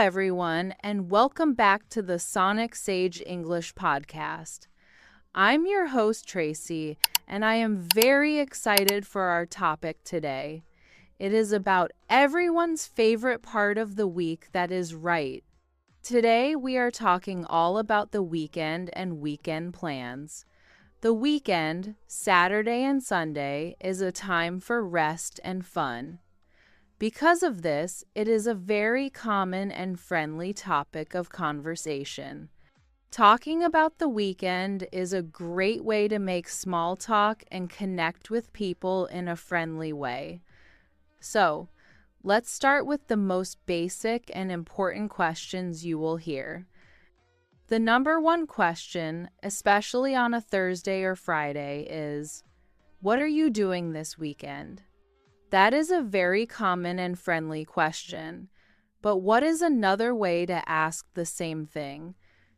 everyone, and welcome back to the SonicSage English podcast. I'm your host, Tracy, and I am very excited for our topic today. It is about everyone's favorite part of the week that is right. Today, we are talking all about the weekend and weekend plans. The weekend, Saturday and Sunday, is a time for rest and fun. Because of this, it is a very common and friendly topic of conversation. Talking about the weekend is a great way to make small talk and connect with people in a friendly way. So, let's start with the most basic and important questions you will hear. The number one question, especially on a Thursday or Friday, is, "What are you doing this weekend?" That is a very common and friendly question. But what is another way to ask the same thing?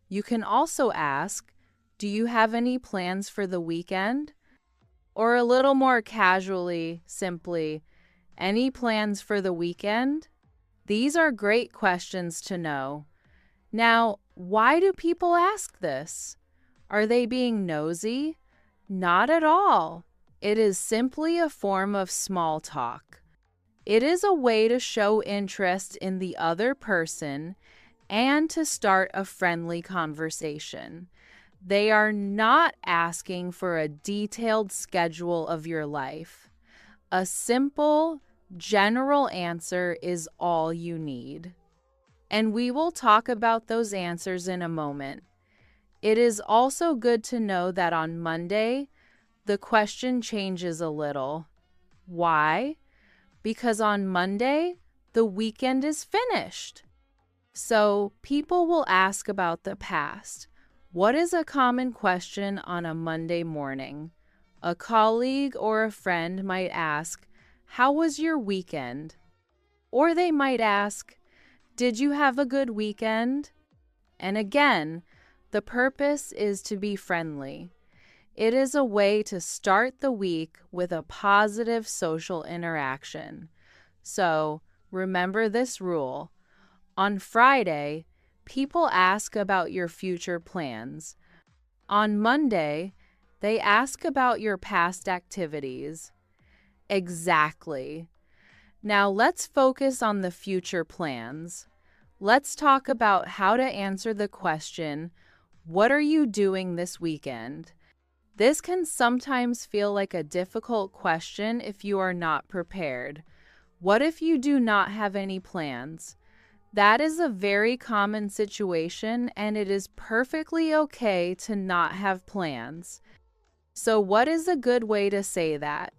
You can also ask, "Do you have any plans for the weekend?" Or a little more casually, simply, "Any plans for the weekend?" These are great questions to know. Now, why do people ask this? Are they being nosy? Not at all. It is simply a form of small talk. It is a way to show interest in the other person and to start a friendly conversation. They are not asking for a detailed schedule of your life. A simple, general answer is all you need. And we will talk about those answers in a moment. It is also good to know that on Monday, the question changes a little. Why? Because on Monday, the weekend is finished. So people will ask about the past. What is a common question on a Monday morning? A colleague or a friend might ask, "How was your weekend?" Or they might ask, "Did you have a good weekend?" And again, the purpose is to be friendly. It is a way to start the week with a positive social interaction. So, remember this rule. On Friday, people ask about your future plans. On Monday, they ask about your past activities. Exactly. Now let's focus on the future plans. Let's talk about how to answer the question, "What are you doing this weekend?" This can sometimes feel like a difficult question if you are not prepared. What if you do not have any plans? That is a very common situation, and it is perfectly okay to not have plans. So, what is a good way to say that?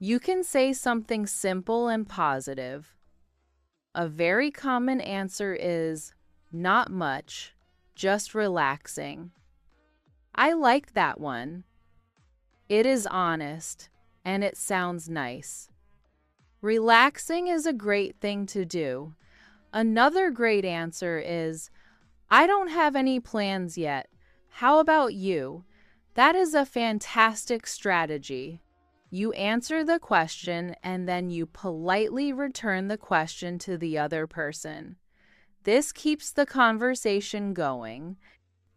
You can say something simple and positive. A very common answer is, "Not much, just relaxing." I like that one. It is honest, and it sounds nice. Relaxing is a great thing to do. Another great answer is, "I don't have any plans yet. How about you?" That is a fantastic strategy. You answer the question and then you politely return the question to the other person. This keeps the conversation going.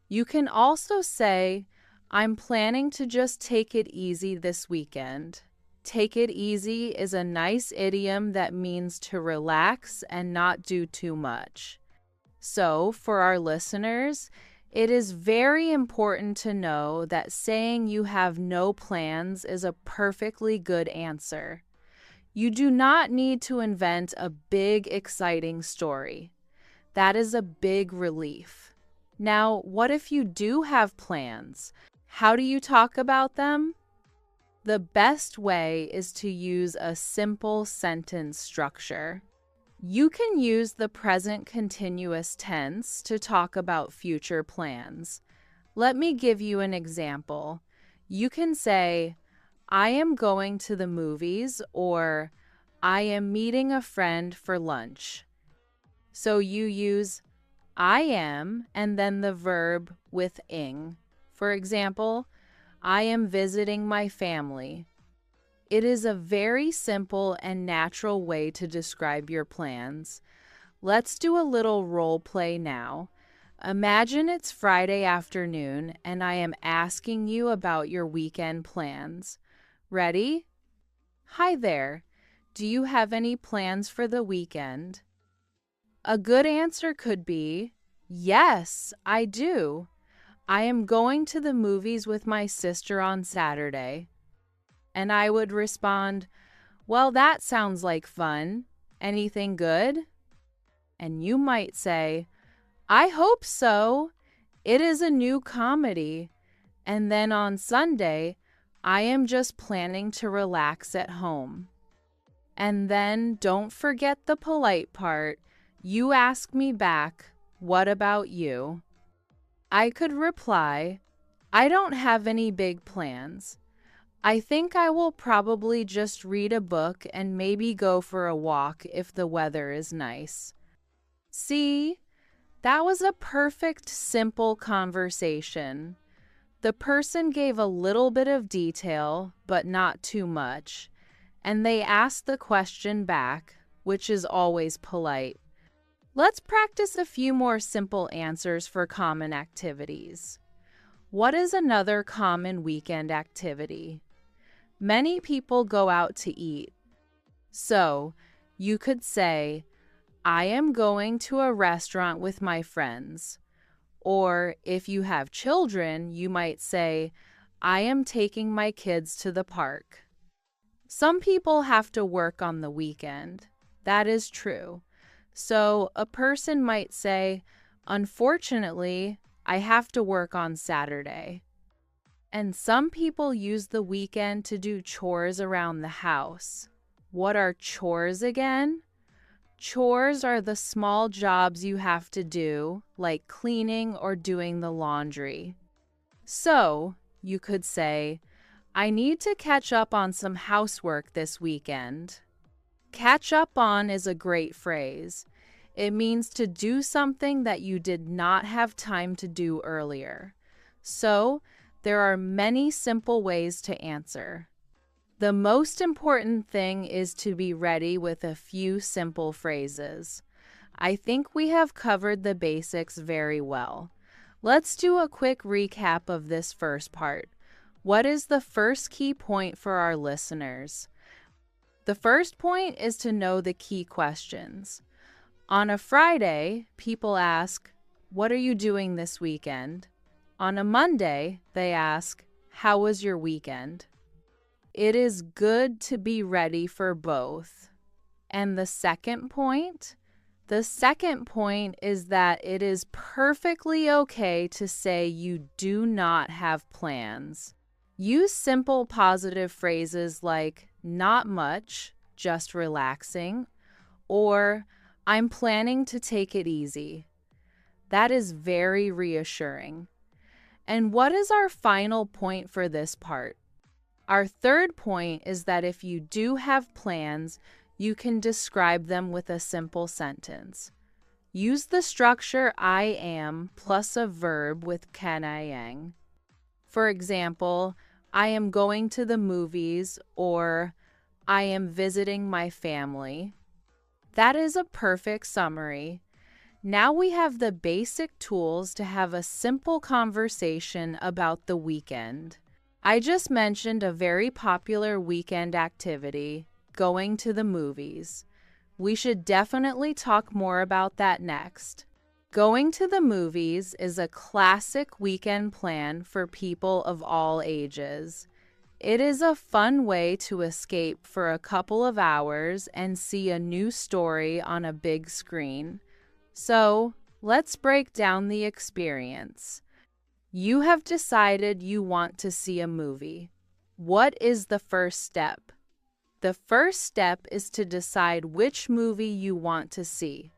You can also say, "I'm planning to just take it easy this weekend." Take it easy is a nice idiom that means to relax and not do too much. So, for our listeners, it is very important to know that saying you have no plans is a perfectly good answer. You do not need to invent a big, exciting story. That is a big relief. Now, what if you do have plans? How do you talk about them? The best way is to use a simple sentence structure. You can use the present continuous tense to talk about future plans. Let me give you an example. You can say, "I am going to the movies," or "I am meeting a friend for lunch." So you use "I am" and then the verb with ing. For example, "I am visiting my family." It is a very simple and natural way to describe your plans. Let's do a little role play now. Imagine it's Friday afternoon and I am asking you about your weekend plans. Ready? Hi there. Do you have any plans for the weekend? A good answer could be, yes, I do. I am going to the movies with my sister on Saturday. And I would respond, well, that sounds like fun. Anything good? And you might say, I hope so. It is a new comedy. And then on Sunday, I am just planning to relax at home. And then don't forget the polite part. You ask me back, what about you? I could reply, I don't have any big plans. I think I will probably just read a book and maybe go for a walk if the weather is nice. See, that was a perfect, simple conversation. The person gave a little bit of detail, but not too much, and they asked the question back, which is always polite. Let's practice a few more simple answers for common activities. What is another common weekend activity? Many people go out to eat. So, you could say, I am going to a restaurant with my friends. Or if you have children, you might say, I am taking my kids to the park. Some people have to work on the weekend. That is true. So, a person might say, unfortunately, I have to work on Saturday. And some people use the weekend to do chores around the house. What are chores again? Chores are the small jobs you have to do, like cleaning or doing the laundry. So, you could say, I need to catch up on some housework this weekend. Catch up on is a great phrase. It means to do something that you did not have time to do earlier. So, there are many simple ways to answer. The most important thing is to be ready with a few simple phrases. I think we have covered the basics very well. Let's do a quick recap of this first part. What is the first key point for our listeners? The first point is to know the key questions. On a Friday, people ask, what are you doing this weekend? On a Monday, they ask, how was your weekend? It is good to be ready for both. And the second point? The second point is that it is perfectly okay to say you do not have plans. Use simple positive phrases like, not much, just relaxing, or I'm planning to take it easy. That is very reassuring. And what is our final point for this part? Our third point is that if you do have plans, you can describe them with a simple sentence. Use the structure I am plus a verb with can I am. For example, I am going to the movies or I am visiting my family. That is a perfect summary. Now we have the basic tools to have a simple conversation about the weekend. I just mentioned a very popular weekend activity, going to the movies. We should definitely talk more about that next. Going to the movies is a classic weekend plan for people of all ages. It is a fun way to escape for a couple of hours and see a new story on a big screen. So, let's break down the experience. You have decided you want to see a movie. What is the first step? The first step is to decide which movie you want to see.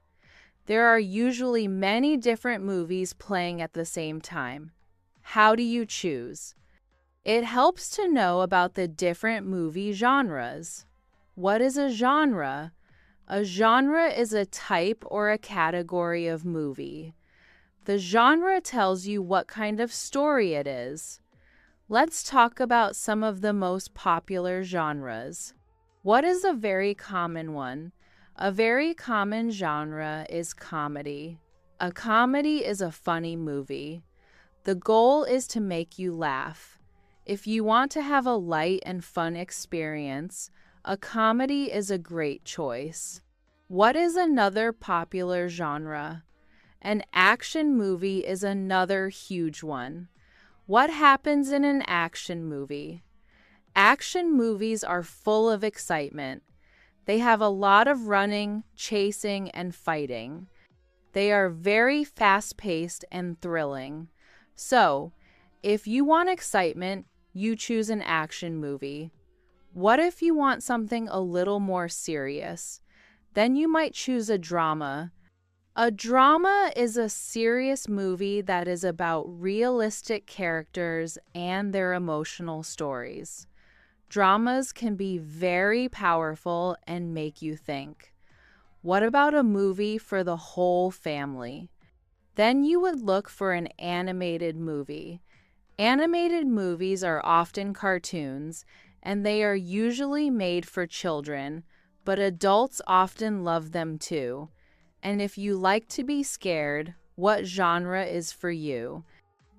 There are usually many different movies playing at the same time. How do you choose? It helps to know about the different movie genres. What is a genre? A genre is a type or a category of movie. The genre tells you what kind of story it is. Let's talk about some of the most popular genres. What is a very common one? A very common genre is comedy. A comedy is a funny movie. The goal is to make you laugh. If you want to have a light and fun experience, a comedy is a great choice. What is another popular genre? An action movie is another huge one. What happens in an action movie? Action movies are full of excitement. They have a lot of running, chasing, and fighting. They are very fast-paced and thrilling. So, if you want excitement, you choose an action movie. What if you want something a little more serious? Then you might choose a drama. A drama is a serious movie that is about realistic characters and their emotional stories. Dramas can be very powerful and make you think. What about a movie for the whole family? Then you would look for an animated movie. Animated movies are often cartoons, and they are usually made for children, but adults often love them too. And if you like to be scared, what genre is for you?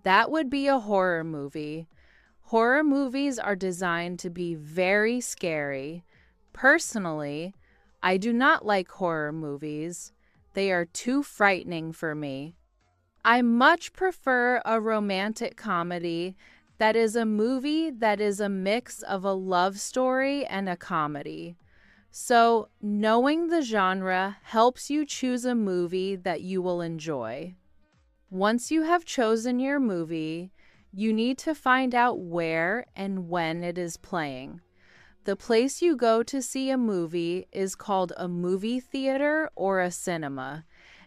That would be a horror movie. Horror movies are designed to be very scary. Personally, I do not like horror movies. They are too frightening for me. I much prefer a romantic comedy that is a movie that is a mix of a love story and a comedy. So, knowing the genre helps you choose a movie that you will enjoy. Once you have chosen your movie, you need to find out where and when it is playing. The place you go to see a movie is called a movie theater or a cinema,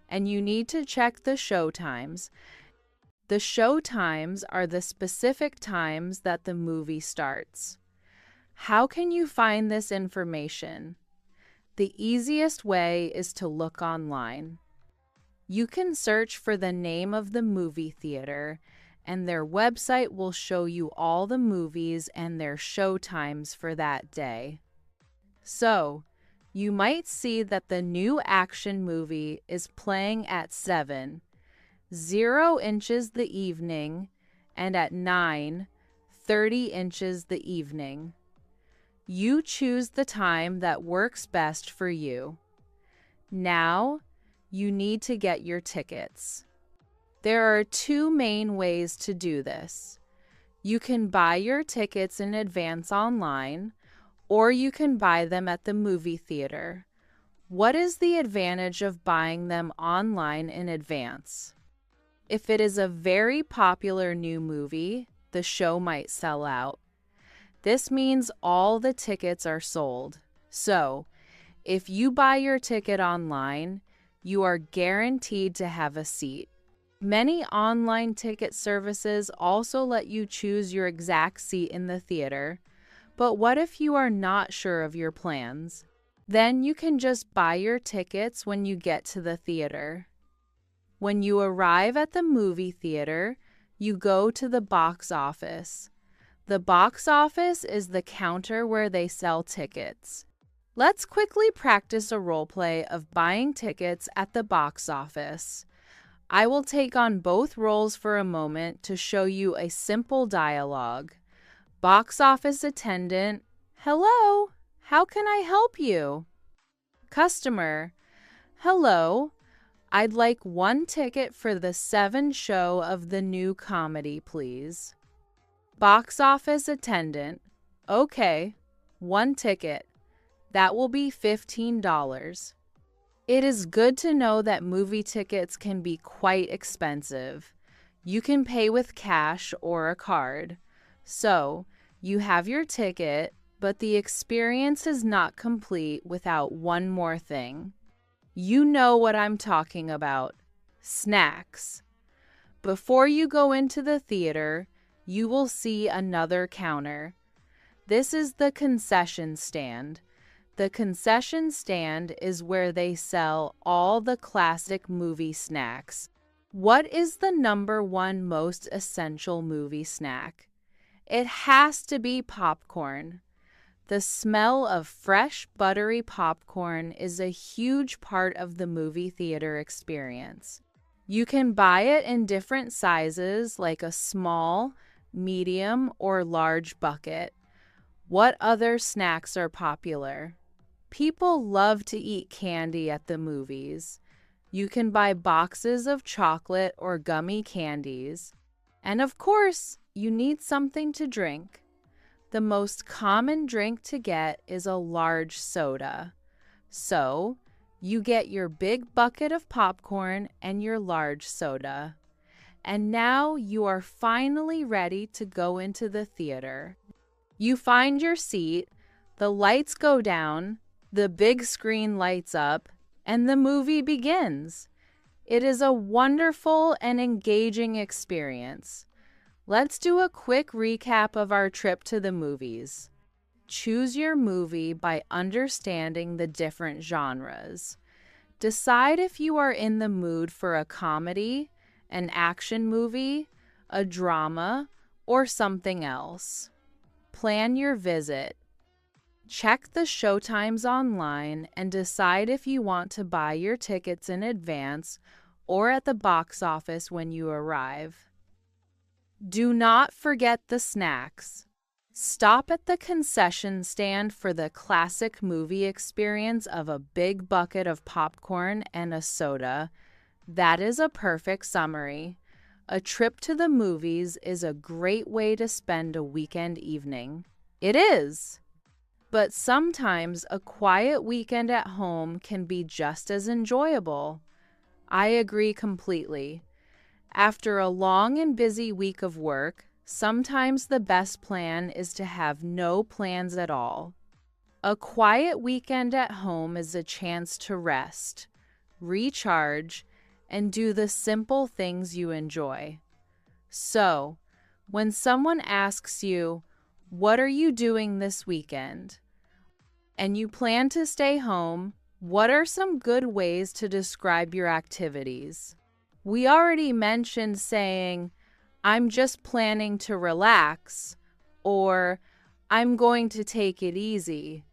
and you need to check the show times. The show times are the specific times that the movie starts. How can you find this information? The easiest way is to look online. You can search for the name of the movie theater, and their website will show you all the movies and their show times for that day. So, you might see that the new action movie is playing at 7, 0 inches the evening, and at 9, 30 inches the evening. You choose the time that works best for you. Now, you need to get your tickets. There are two main ways to do this. You can buy your tickets in advance online, or you can buy them at the movie theater. What is the advantage of buying them online in advance? If it is a very popular new movie, the show might sell out. This means all the tickets are sold. So, if you buy your ticket online, you are guaranteed to have a seat. Many online ticket services also let you choose your exact seat in the theater. But what if you are not sure of your plans? Then you can just buy your tickets when you get to the theater. When you arrive at the movie theater, you go to the box office. The box office is the counter where they sell tickets. Let's quickly practice a role play of buying tickets at the box office. I will take on both roles for a moment to show you a simple dialogue. Box office attendant, hello, how can I help you? Customer, hello, I'd like 1 ticket for the 7 show of the new comedy, please. Box office attendant, okay, 1 ticket. That will be $15. It is good to know that movie tickets can be quite expensive. You can pay with cash or a card. So, you have your ticket, but the experience is not complete without one more thing. You know what I'm talking about. Snacks. Before you go into the theater, you will see another counter. This is the concession stand. The concession stand is where they sell all the classic movie snacks. What is the #1 most essential movie snack? It has to be popcorn. The smell of fresh, buttery popcorn is a huge part of the movie theater experience. You can buy it in different sizes, like a small, medium, or large bucket. What other snacks are popular? People love to eat candy at the movies. You can buy boxes of chocolate or gummy candies. And of course, you need something to drink. The most common drink to get is a large soda. So, you get your big bucket of popcorn and your large soda. And now you are finally ready to go into the theater. You find your seat, the lights go down, the big screen lights up, and the movie begins. It is a wonderful and engaging experience. Let's do a quick recap of our trip to the movies. Choose your movie by understanding the different genres. Decide if you are in the mood for a comedy, an action movie, a drama, or something else. Plan your visit. Check the showtimes online and decide if you want to buy your tickets in advance or at the box office when you arrive. Do not forget the snacks. Stop at the concession stand for the classic movie experience of a big bucket of popcorn and a soda. That is a perfect summary. A trip to the movies is a great way to spend a weekend evening. It is! But sometimes a quiet weekend at home can be just as enjoyable. I agree completely. After a long and busy week of work, sometimes the best plan is to have no plans at all. A quiet weekend at home is a chance to rest, recharge, and do the simple things you enjoy. So, when someone asks you, "What are you doing this weekend?" and you plan to stay home, what are some good ways to describe your activities? We already mentioned saying, "I'm just planning to relax," or "I'm going to take it easy."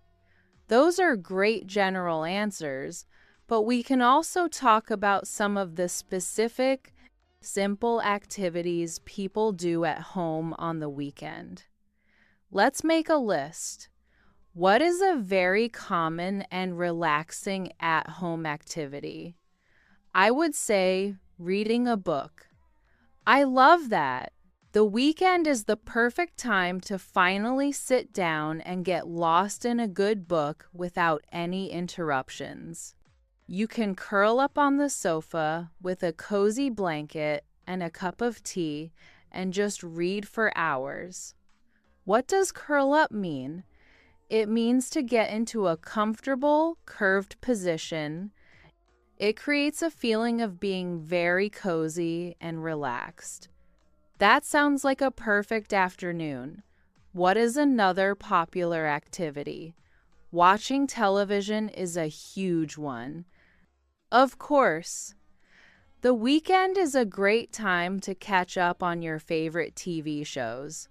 Those are great general answers, but we can also talk about some of the specific, simple activities people do at home on the weekend. Let's make a list. What is a very common and relaxing at-home activity? I would say reading a book. I love that. The weekend is the perfect time to finally sit down and get lost in a good book without any interruptions. You can curl up on the sofa with a cozy blanket and a cup of tea and just read for hours. What does curl up mean? It means to get into a comfortable, curved position. It creates a feeling of being very cozy and relaxed. That sounds like a perfect afternoon. What is another popular activity? Watching television is a huge one. Of course. The weekend is a great time to catch up on your favorite TV shows.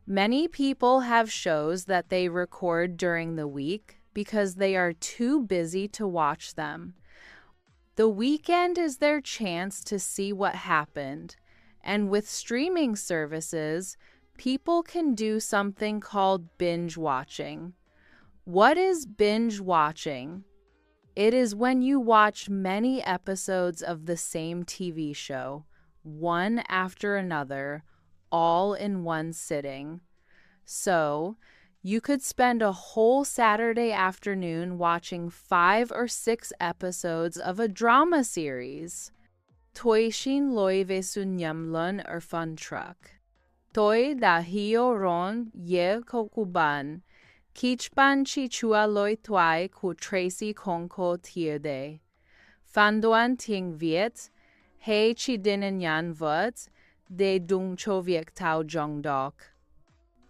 Many people have shows that they record during the week because they are too busy to watch them. The weekend is their chance to see what happened, and with streaming services, people can do something called binge watching. What is binge watching? It is when you watch many episodes of the same TV show, one after another, all in one sitting. So, you could spend a whole Saturday afternoon watching 5 or 6 episodes of a drama series. Toi shin loi vesun nyamlun fun truck. Toi da hio ron ye kokuban. Kichban chi chua loi twai ku Tracy konko tierde. Fanduan ting viet, he chi dinen yan vut, de dung choviek tau jong dok.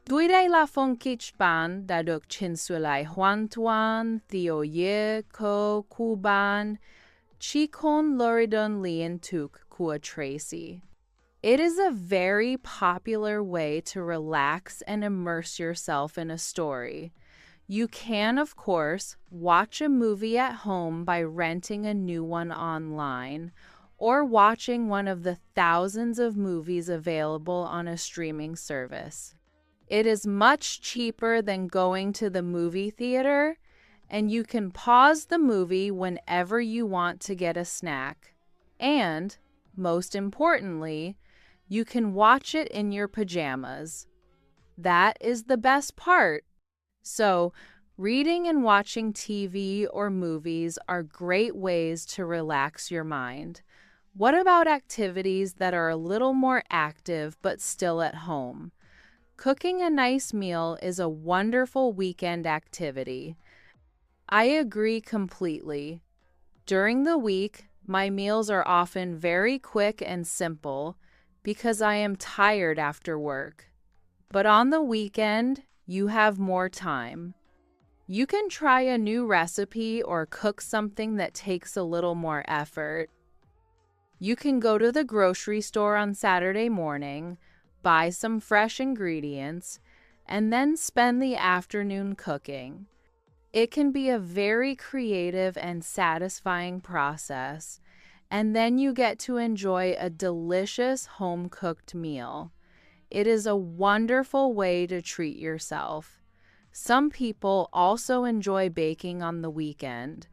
Duide la fon kichban da dok chinsulai huantuan, theo ye ko kuban, chi kon loridon lien tuk kua Tracy. It is a very popular way to relax and immerse yourself in a story. You can, of course, watch a movie at home by renting a new one online or watching one of the thousands of movies available on a streaming service. It is much cheaper than going to the movie theater, and you can pause the movie whenever you want to get a snack. And, most importantly, you can watch it in your pajamas. That is the best part. So, reading and watching TV or movies are great ways to relax your mind. What about activities that are a little more active but still at home? Cooking a nice meal is a wonderful weekend activity. I agree completely. During the week, my meals are often very quick and simple because I am tired after work. But on the weekend, you have more time. You can try a new recipe or cook something that takes a little more effort. You can go to the grocery store on Saturday morning, buy some fresh ingredients, and then spend the afternoon cooking. It can be a very creative and satisfying process, and then you get to enjoy a delicious home-cooked meal. It is a wonderful way to treat yourself. Some people also enjoy baking on the weekend.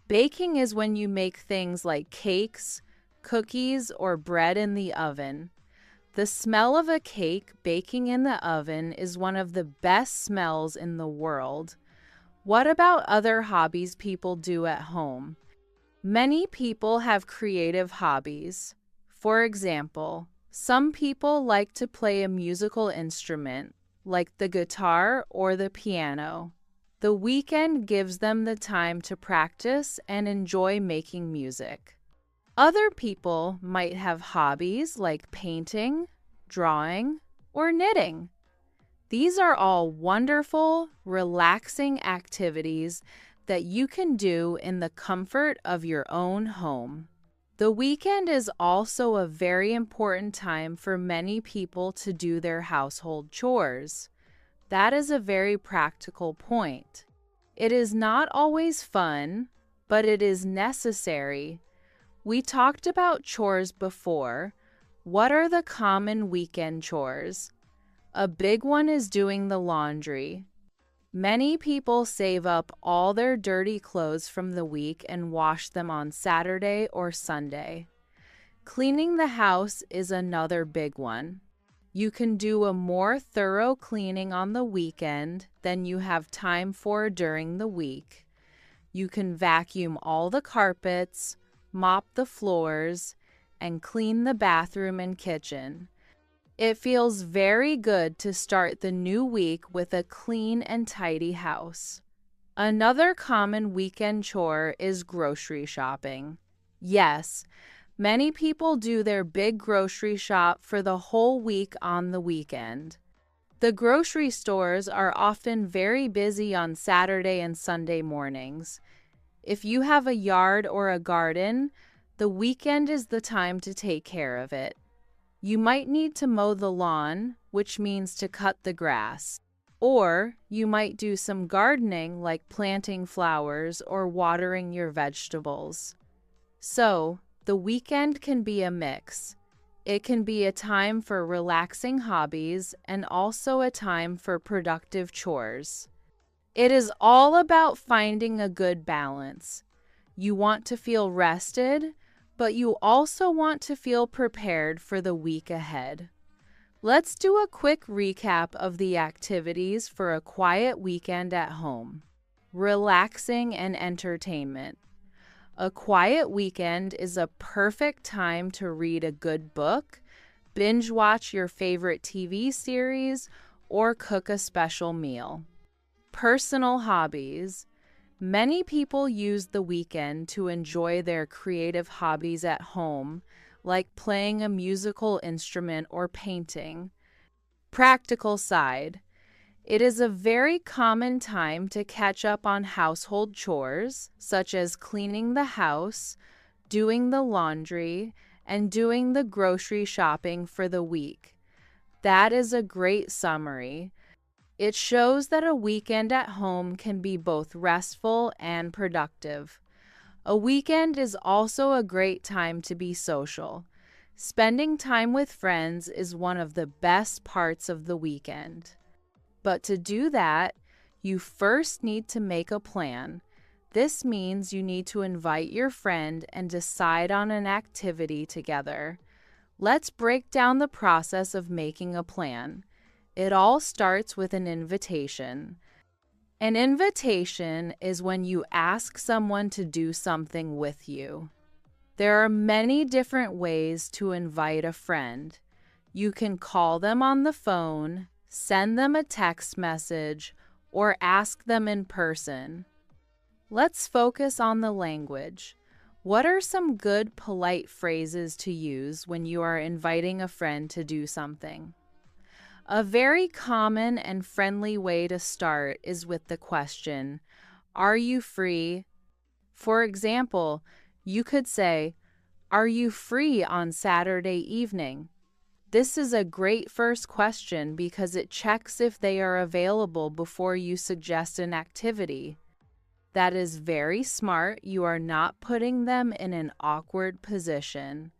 Baking is when you make things like cakes, cookies, or bread in the oven. The smell of a cake baking in the oven is one of the best smells in the world. What about other hobbies people do at home? Many people have creative hobbies. For example, some people like to play a musical instrument, like the guitar or the piano. The weekend gives them the time to practice and enjoy making music. Other people might have hobbies like painting, drawing, or knitting. These are all wonderful, relaxing activities that you can do in the comfort of your own home. The weekend is also a very important time for many people to do their household chores. That is a very practical point. It is not always fun, but it is necessary. We talked about chores before. What are the common weekend chores? A big one is doing the laundry. Many people save up all their dirty clothes from the week and wash them on Saturday or Sunday. Cleaning the house is another big one. You can do a more thorough cleaning on the weekend than you have time for during the week. You can vacuum all the carpets, mop the floors, and clean the bathroom and kitchen. It feels very good to start the new week with a clean and tidy house. Another common weekend chore is grocery shopping. Yes, many people do their big grocery shop for the whole week on the weekend. The grocery stores are often very busy on Saturday and Sunday mornings. If you have a yard or a garden, the weekend is the time to take care of it. You might need to mow the lawn, which means to cut the grass. Or you might do some gardening like planting flowers or watering your vegetables. So, the weekend can be a mix. It can be a time for relaxing hobbies and also a time for productive chores. It is all about finding a good balance. You want to feel rested, but you also want to feel prepared for the week ahead. Let's do a quick recap of the activities for a quiet weekend at home. Relaxing and entertainment. A quiet weekend is a perfect time to read a good book, binge watch your favorite TV series, or cook a special meal. Personal hobbies. Many people use the weekend to enjoy their creative hobbies at home, like playing a musical instrument or painting. Practical side. It is a very common time to catch up on household chores, such as cleaning the house, doing the laundry, and doing the grocery shopping for the week. That is a great summary. It shows that a weekend at home can be both restful and productive. A weekend is also a great time to be social. Spending time with friends is one of the best parts of the weekend. But to do that, you first need to make a plan. This means you need to invite your friend and decide on an activity together. Let's break down the process of making a plan. It all starts with an invitation. An invitation is when you ask someone to do something with you. There are many different ways to invite a friend. You can call them on the phone, send them a text message, or ask them in person. Let's focus on the language. What are some good, polite phrases to use when you are inviting a friend to do something? A very common and friendly way to start is with the question, "Are you free?" For example, you could say, "Are you free on Saturday evening?" This is a great first question because it checks if they are available before you suggest an activity. That is very smart. You are not putting them in an awkward position.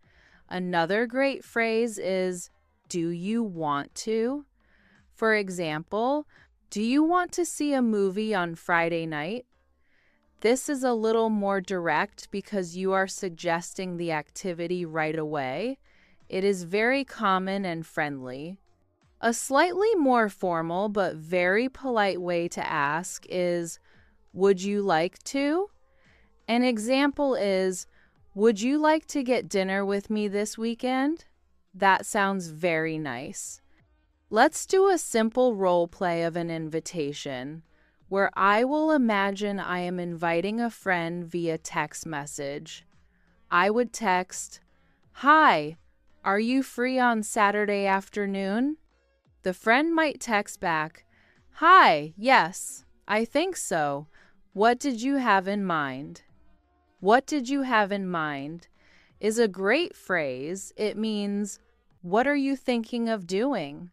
Another great phrase is, "Do you want to?" For example, "Do you want to see a movie on Friday night?" This is a little more direct because you are suggesting the activity right away. It is very common and friendly. A slightly more formal but very polite way to ask is, "Would you like to?" An example is, "Would you like to get dinner with me this weekend?" That sounds very nice. Let's do a simple role play of an invitation, where I will imagine I am inviting a friend via text message. I would text, "Hi, are you free on Saturday afternoon?" The friend might text back, "Hi, yes, I think so. What did you have in mind?" "What did you have in mind?" is a great phrase. It means, "What are you thinking of doing?"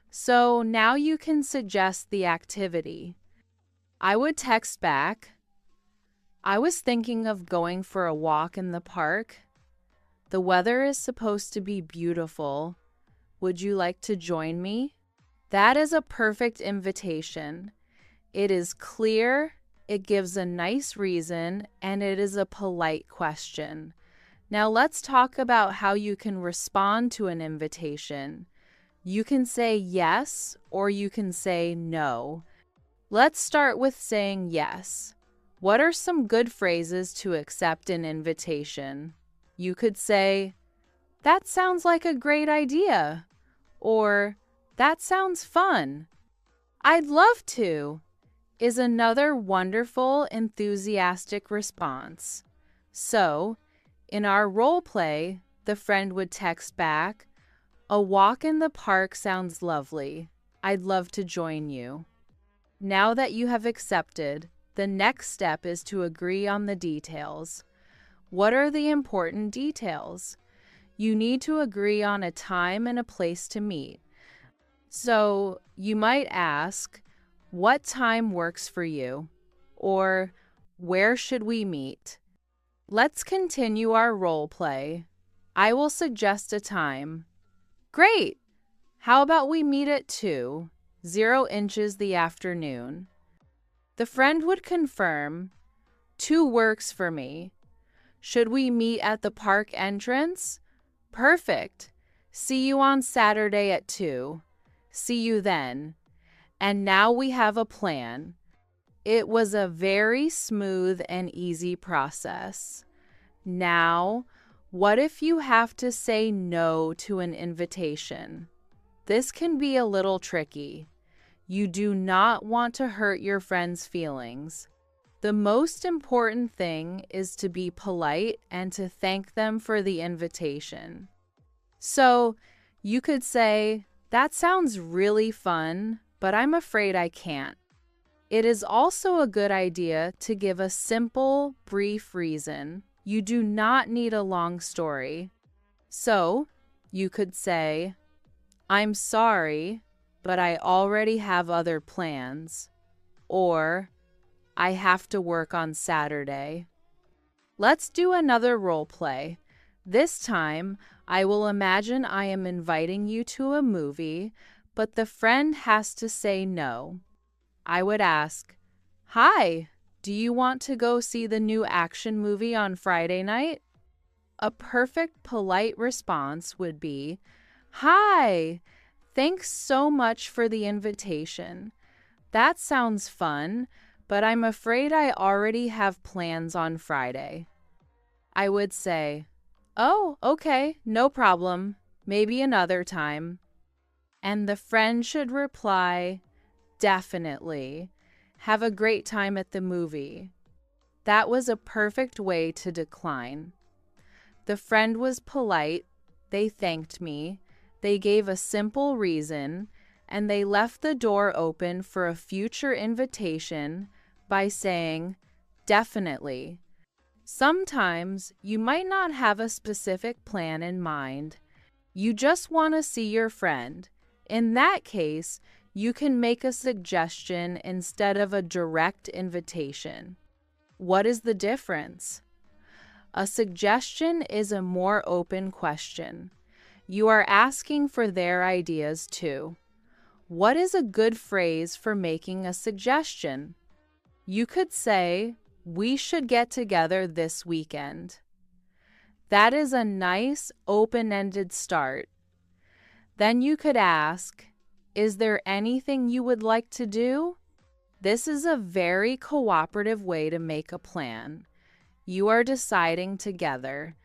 So now you can suggest the activity. I would text back, "I was thinking of going for a walk in the park. The weather is supposed to be beautiful. Would you like to join me?" That is a perfect invitation. It is clear, it gives a nice reason, and it is a polite question. Now let's talk about how you can respond to an invitation. You can say yes or you can say no. Let's start with saying yes. What are some good phrases to accept an invitation? You could say, "That sounds like a great idea," or "That sounds fun." "I'd love to," is another wonderful, enthusiastic response. So, in our role play, the friend would text back, "A walk in the park sounds lovely. I'd love to join you." Now that you have accepted, the next step is to agree on the details. What are the important details? You need to agree on a time and a place to meet. So you might ask, "What time works for you?" Or, "Where should we meet?" Let's continue our role play. I will suggest a time. "Great! How about we meet at 2, 0 inches the afternoon?" The friend would confirm, "2 works for me." "Should we meet at the park entrance?" "Perfect. See you on Saturday at 2. See you then." And now we have a plan. It was a very smooth and easy process. Now, what if you have to say no to an invitation? This can be a little tricky. You do not want to hurt your friend's feelings. The most important thing is to be polite and to thank them for the invitation. So, you could say, "That sounds really fun, but I'm afraid I can't." It is also a good idea to give a simple, brief reason. You do not need a long story. So, you could say, I'm sorry, but I already have other plans. Or, I have to work on Saturday. Let's do another role play. This time, I will imagine I am inviting you to a movie, but the friend has to say no. I would ask, Hi, do you want to go see the new action movie on Friday night? A perfect polite response would be, Hi, thanks so much for the invitation. That sounds fun, but I'm afraid I already have plans on Friday. I would say, Oh, okay, no problem. Maybe another time. And the friend should reply, Definitely. Have a great time at the movie. That was a perfect way to decline. The friend was polite, they thanked me, they gave a simple reason, and they left the door open for a future invitation by saying, Definitely. Sometimes you might not have a specific plan in mind. You just want to see your friend. In that case, you can make a suggestion instead of a direct invitation. What is the difference? A suggestion is a more open question. You are asking for their ideas too. What is a good phrase for making a suggestion? You could say, We should get together this weekend. That is a nice, open-ended start. Then you could ask, Is there anything you would like to do? This is a very cooperative way to make a plan. You are deciding together.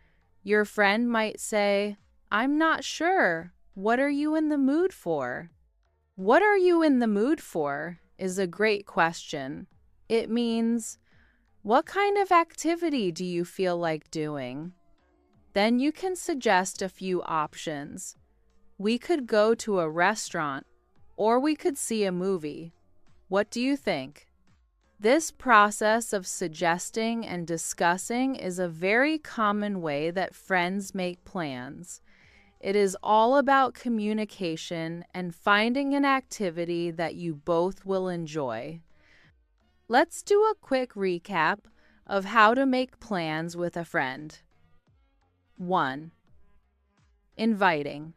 Your friend might say, I'm not sure. What are you in the mood for? What are you in the mood for is a great question. It means, what kind of activity do you feel like doing? Then you can suggest a few options. We could go to a restaurant, or we could see a movie. What do you think? This process of suggesting and discussing is a very common way that friends make plans. It is all about communication and finding an activity that you both will enjoy. Let's do a quick recap of how to make plans with a friend. 1. Inviting.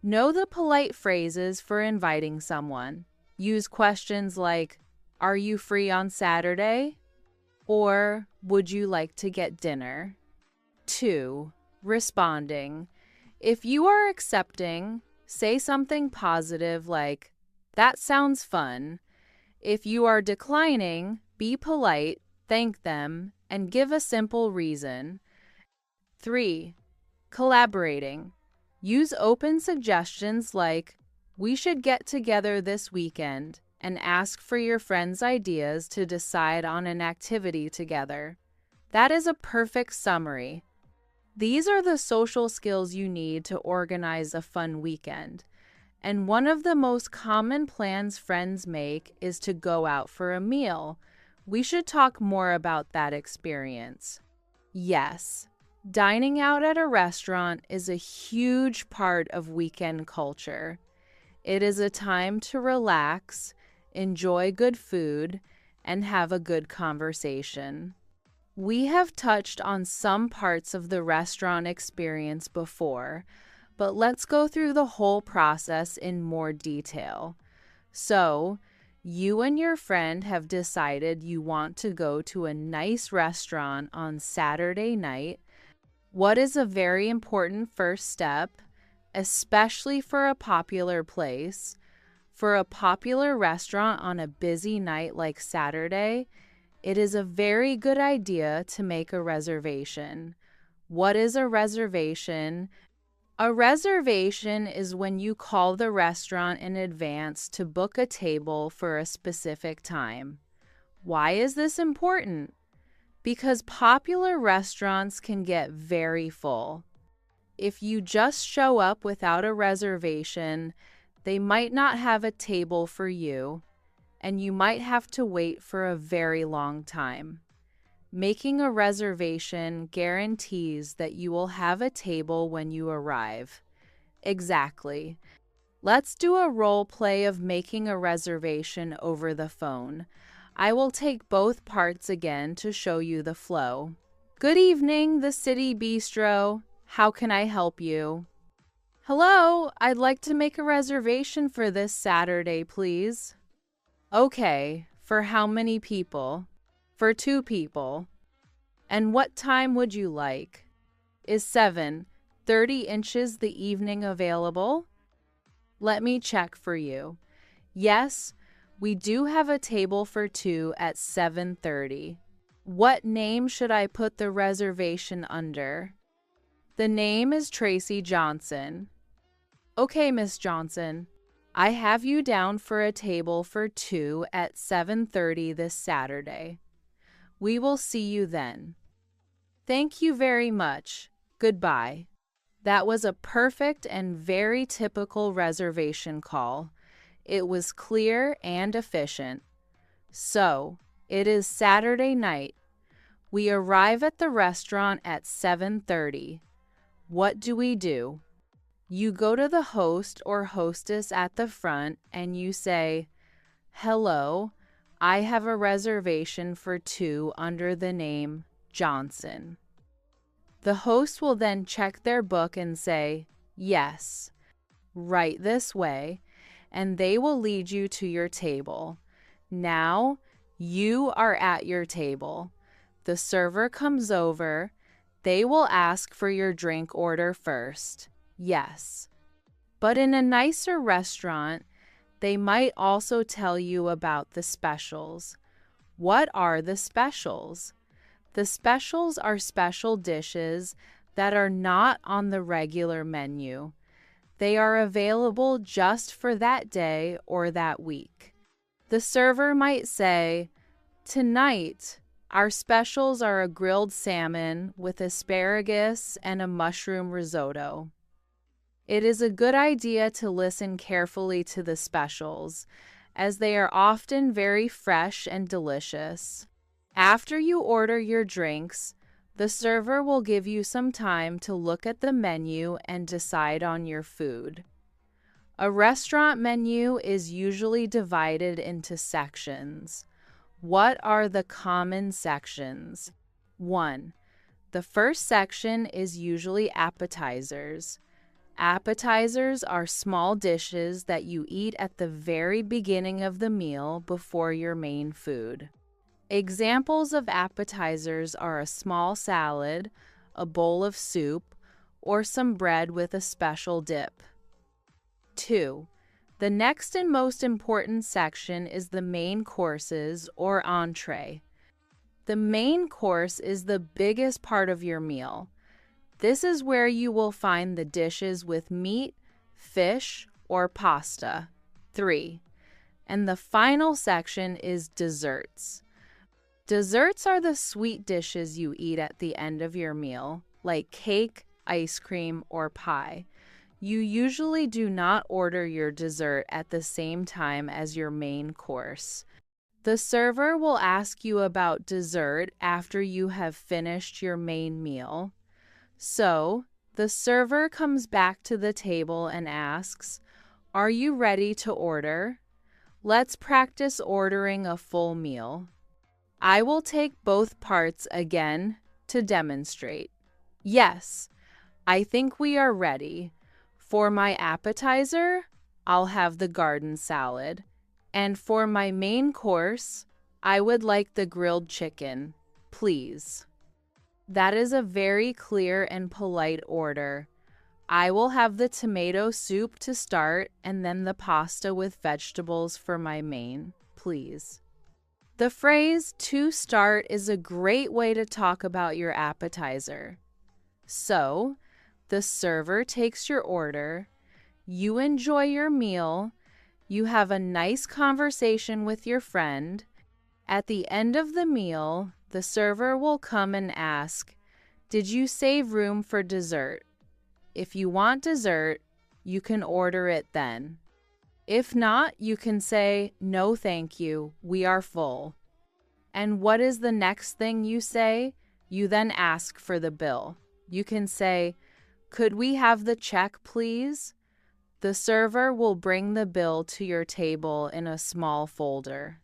Know the polite phrases for inviting someone. Use questions like, Are you free on Saturday? Or, Would you like to get dinner? 2. Responding. If you are accepting, say something positive like, That sounds fun. If you are declining, be polite, thank them, and give a simple reason. 3. Collaborating. Use open suggestions like, We should get together this weekend, and ask for your friends' ideas to decide on an activity together. That is a perfect summary. These are the social skills you need to organize a fun weekend. And one of the most common plans friends make is to go out for a meal. We should talk more about that experience. Yes, dining out at a restaurant is a huge part of weekend culture. It is a time to relax, enjoy good food, and have a good conversation. We have touched on some parts of the restaurant experience before, but let's go through the whole process in more detail. So, you and your friend have decided you want to go to a nice restaurant on Saturday night. What is a very important first step, especially for a popular place? For a popular restaurant on a busy night like Saturday, it is a very good idea to make a reservation. What is a reservation? A reservation is when you call the restaurant in advance to book a table for a specific time. Why is this important? Because popular restaurants can get very full. If you just show up without a reservation, they might not have a table for you, and you might have to wait for a very long time. Making a reservation guarantees that you will have a table when you arrive. Exactly. Let's do a role play of making a reservation over the phone. I will take both parts again to show you the flow. Good evening, the City Bistro. How can I help you? Hello, I'd like to make a reservation for this Saturday, please. Okay, for how many people? For 2 people. And what time would you like? Is 7:30 inches the evening available? Let me check for you. Yes, we do have a table for 2 at 7:30. What name should I put the reservation under? The name is Tracy Johnson. Okay, Miss Johnson. I have you down for a table for 2 at 7:30 this Saturday. We will see you then. Thank you very much. Goodbye. That was a perfect and very typical reservation call. It was clear and efficient. So, it is Saturday night. We arrive at the restaurant at 7:30. What do? You go to the host or hostess at the front and you say, "Hello, I have a reservation for 2 under the name Johnson." The host will then check their book and say, "Yes, right this way," and they will lead you to your table. Now, you are at your table. The server comes over. They will ask for your drink order first. Yes. But in a nicer restaurant, they might also tell you about the specials. What are the specials? The specials are special dishes that are not on the regular menu. They are available just for that day or that week. The server might say, "Tonight, our specials are a grilled salmon with asparagus and a mushroom risotto." It is a good idea to listen carefully to the specials, as they are often very fresh and delicious. After you order your drinks, the server will give you some time to look at the menu and decide on your food. A restaurant menu is usually divided into sections. What are the common sections? 1. The first section is usually appetizers. Appetizers are small dishes that you eat at the very beginning of the meal before your main food. Examples of appetizers are a small salad, a bowl of soup, or some bread with a special dip. 2. The next and most important section is the main courses or entree. The main course is the biggest part of your meal. This is where you will find the dishes with meat, fish, or pasta. 3. And the final section is desserts. Desserts are the sweet dishes you eat at the end of your meal, like cake, ice cream, or pie. You usually do not order your dessert at the same time as your main course. The server will ask you about dessert after you have finished your main meal. So, the server comes back to the table and asks, "Are you ready to order? Let's practice ordering a full meal." I will take both parts again to demonstrate. Yes, I think we are ready. For my appetizer, I'll have the garden salad. And for my main course, I would like the grilled chicken, please. That is a very clear and polite order. I will have the tomato soup to start and then the pasta with vegetables for my main, please. The phrase "to start" is a great way to talk about your appetizer. So, the server takes your order, you enjoy your meal, you have a nice conversation with your friend. At the end of the meal, the server will come and ask, "Did you save room for dessert?" If you want dessert, you can order it then. If not, you can say, "No, thank you, we are full." And what is the next thing you say? You then ask for the bill. You can say, "Could we have the check, please?" The server will bring the bill to your table in a small folder.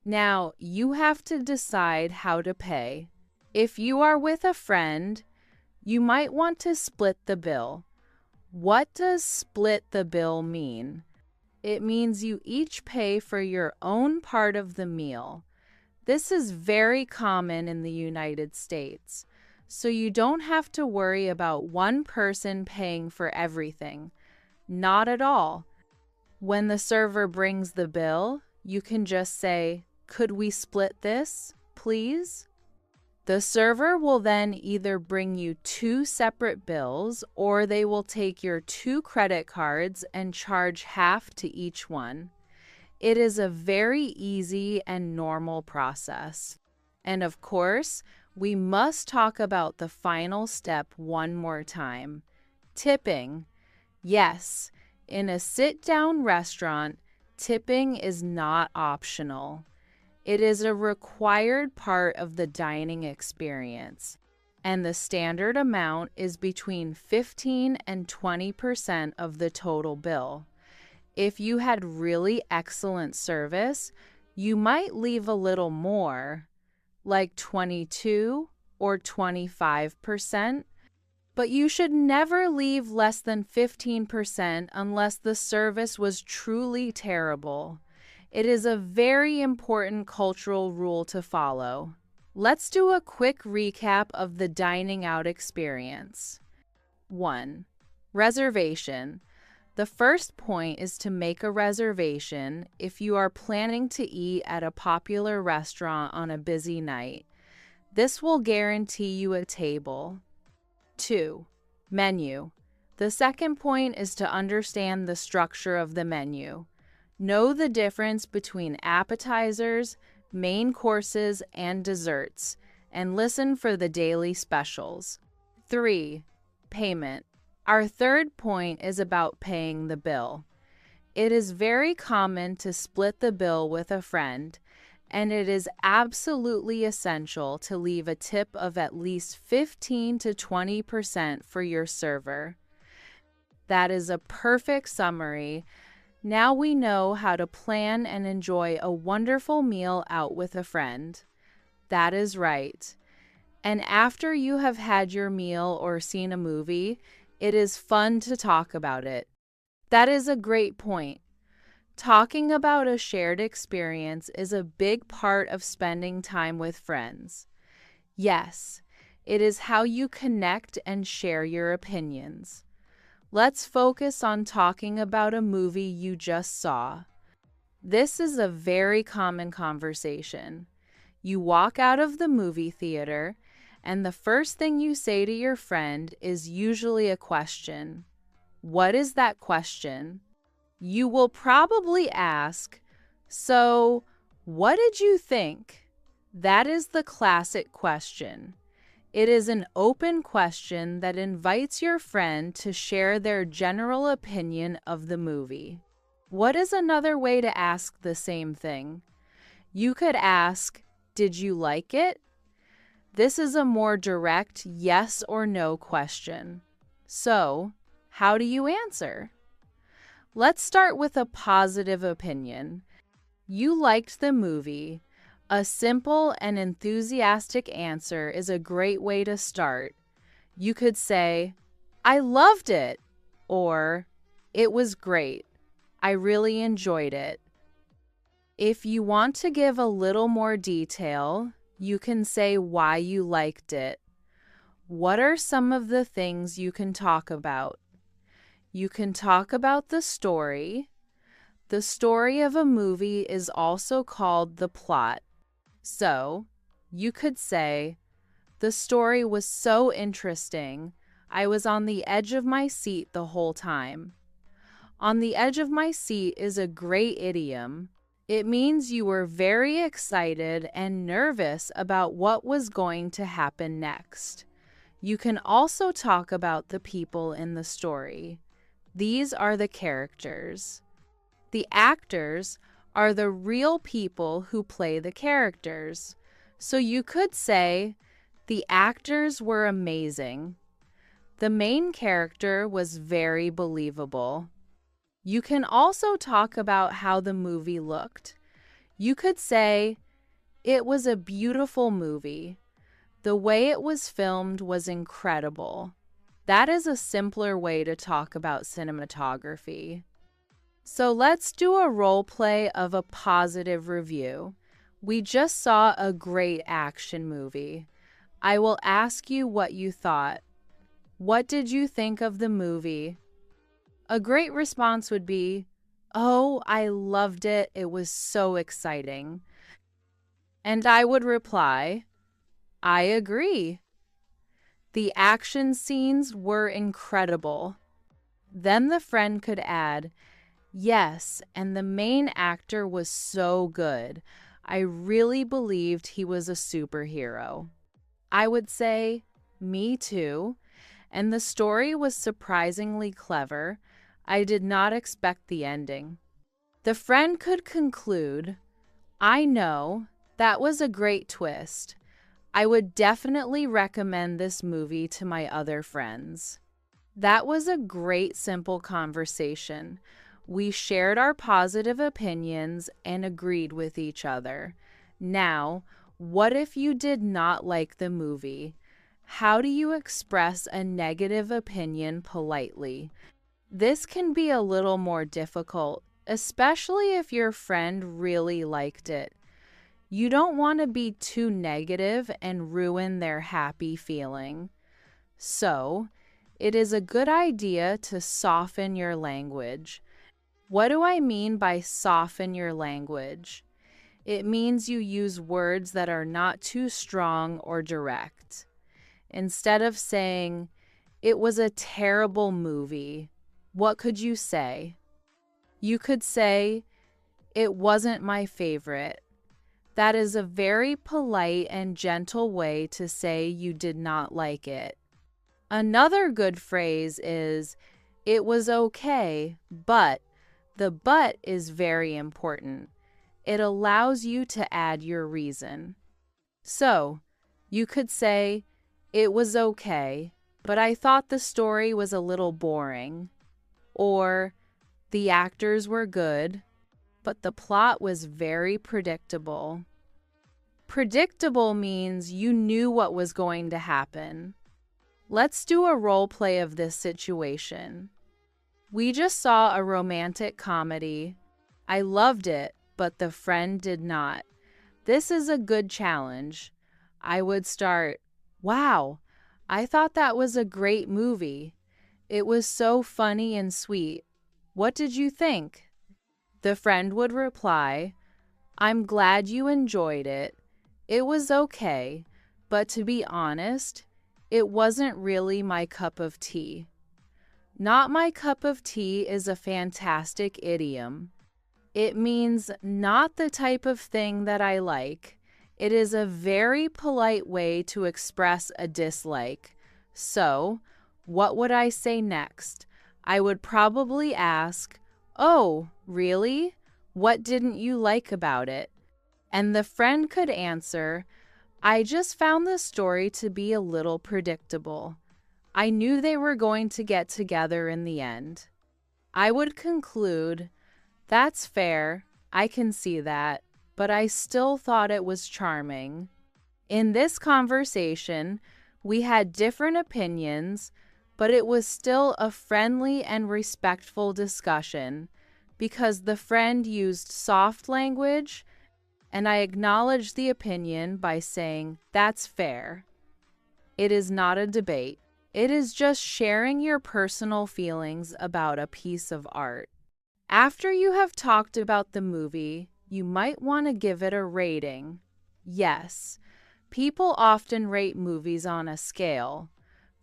Now, you have to decide how to pay. If you are with a friend, you might want to split the bill. What does split the bill mean? It means you each pay for your own part of the meal. This is very common in the United States, so you don't have to worry about one person paying for everything. Not at all. When the server brings the bill, you can just say, "Could we split this, please?" The server will then either bring you two separate bills or they will take your two credit cards and charge half to each one. It is a very easy and normal process. And of course, we must talk about the final step one more time. Tipping. Yes, in a sit-down restaurant, tipping is not optional. It is a required part of the dining experience, and the standard amount is between 15 and 20% of the total bill. If you had really excellent service, you might leave a little more, like 22 or 25%, but you should never leave less than 15% unless the service was truly terrible. It is a very important cultural rule to follow. Let's do a quick recap of the dining out experience. 1. Reservation. The first point is to make a reservation if you are planning to eat at a popular restaurant on a busy night. This will guarantee you a table. 2. Menu. The second point is to understand the structure of the menu. Know the difference between appetizers, main courses, and desserts, and listen for the daily specials. 3. Payment. Our third point is about paying the bill. It is very common to split the bill with a friend, and it is absolutely essential to leave a tip of at least 15 to 20% for your server. That is a perfect summary. Now we know how to plan and enjoy a wonderful meal out with a friend. That is right. And after you have had your meal or seen a movie, it is fun to talk about it. That is a great point. Talking about a shared experience is a big part of spending time with friends. Yes, it is how you connect and share your opinions. Let's focus on talking about a movie you just saw. This is a very common conversation. You walk out of the movie theater, and the first thing you say to your friend is usually a question. What is that question? You will probably ask, "So, what did you think?" That is the classic question. It is an open question that invites your friend to share their general opinion of the movie. What is another way to ask the same thing? You could ask, "Did you like it?" This is a more direct yes or no question. So, how do you answer? Let's start with a positive opinion. You liked the movie. A simple and enthusiastic answer is a great way to start. You could say, "I loved it," or "It was great. I really enjoyed it." If you want to give a little more detail, you can say why you liked it. What are some of the things you can talk about? You can talk about the story. The story of a movie is also called the plot. So, you could say, "The story was so interesting. I was on the edge of my seat the whole time." On the edge of my seat is a great idiom. It means you were very excited and nervous about what was going to happen next. You can also talk about the people in the story. These are the characters. The actors are the real people who play the characters. So you could say, the actors were amazing. The main character was very believable. You can also talk about how the movie looked. You could say, it was a beautiful movie. The way it was filmed was incredible. That is a simpler way to talk about cinematography. So let's do a role play of a positive review. We just saw a great action movie. I will ask you what you thought. What did you think of the movie? A great response would be, "Oh, I loved it. It was so exciting." And I would reply, "I agree. The action scenes were incredible." Then the friend could add, "Yes, and the main actor was so good. I really believed he was a superhero." I would say, "Me too. And the story was surprisingly clever. I did not expect the ending." The friend could conclude, "I know, that was a great twist. I would definitely recommend this movie to my other friends." That was a great, simple conversation. We shared our positive opinions and agreed with each other. Now, what if you did not like the movie? How do you express a negative opinion politely? This can be a little more difficult, especially if your friend really liked it. You don't want to be too negative and ruin their happy feeling. So, it is a good idea to soften your language. What do I mean by soften your language? It means you use words that are not too strong or direct. Instead of saying, "It was a terrible movie," what could you say? You could say, "It wasn't my favorite." That is a very polite and gentle way to say you did not like it. Another good phrase is, "It was okay, but." The "but" is very important. It allows you to add your reason. So, you could say, "It was okay, but I thought the story was a little boring." Or, "The actors were good, but the plot was very predictable." Predictable means you knew what was going to happen. Let's do a role play of this situation. We just saw a romantic comedy. I loved it, but the friend did not. This is a good challenge. I would start, "Wow, I thought that was a great movie. It was so funny and sweet. What did you think?" The friend would reply, "I'm glad you enjoyed it. It was okay, but to be honest, it wasn't really my cup of tea." Not my cup of tea is a fantastic idiom. It means not the type of thing that I like. It is a very polite way to express a dislike. So, what would I say next? I would probably ask, "Oh, really? What didn't you like about it?" And the friend could answer, "I just found the story to be a little predictable. I knew they were going to get together in the end." I would conclude, "That's fair. I can see that, but I still thought it was charming." In this conversation, we had different opinions, but it was still a friendly and respectful discussion because the friend used soft language and I acknowledged the opinion by saying, "That's fair." It is not a debate. It is just sharing your personal feelings about a piece of art. After you have talked about the movie, you might want to give it a rating. Yes, people often rate movies on a scale.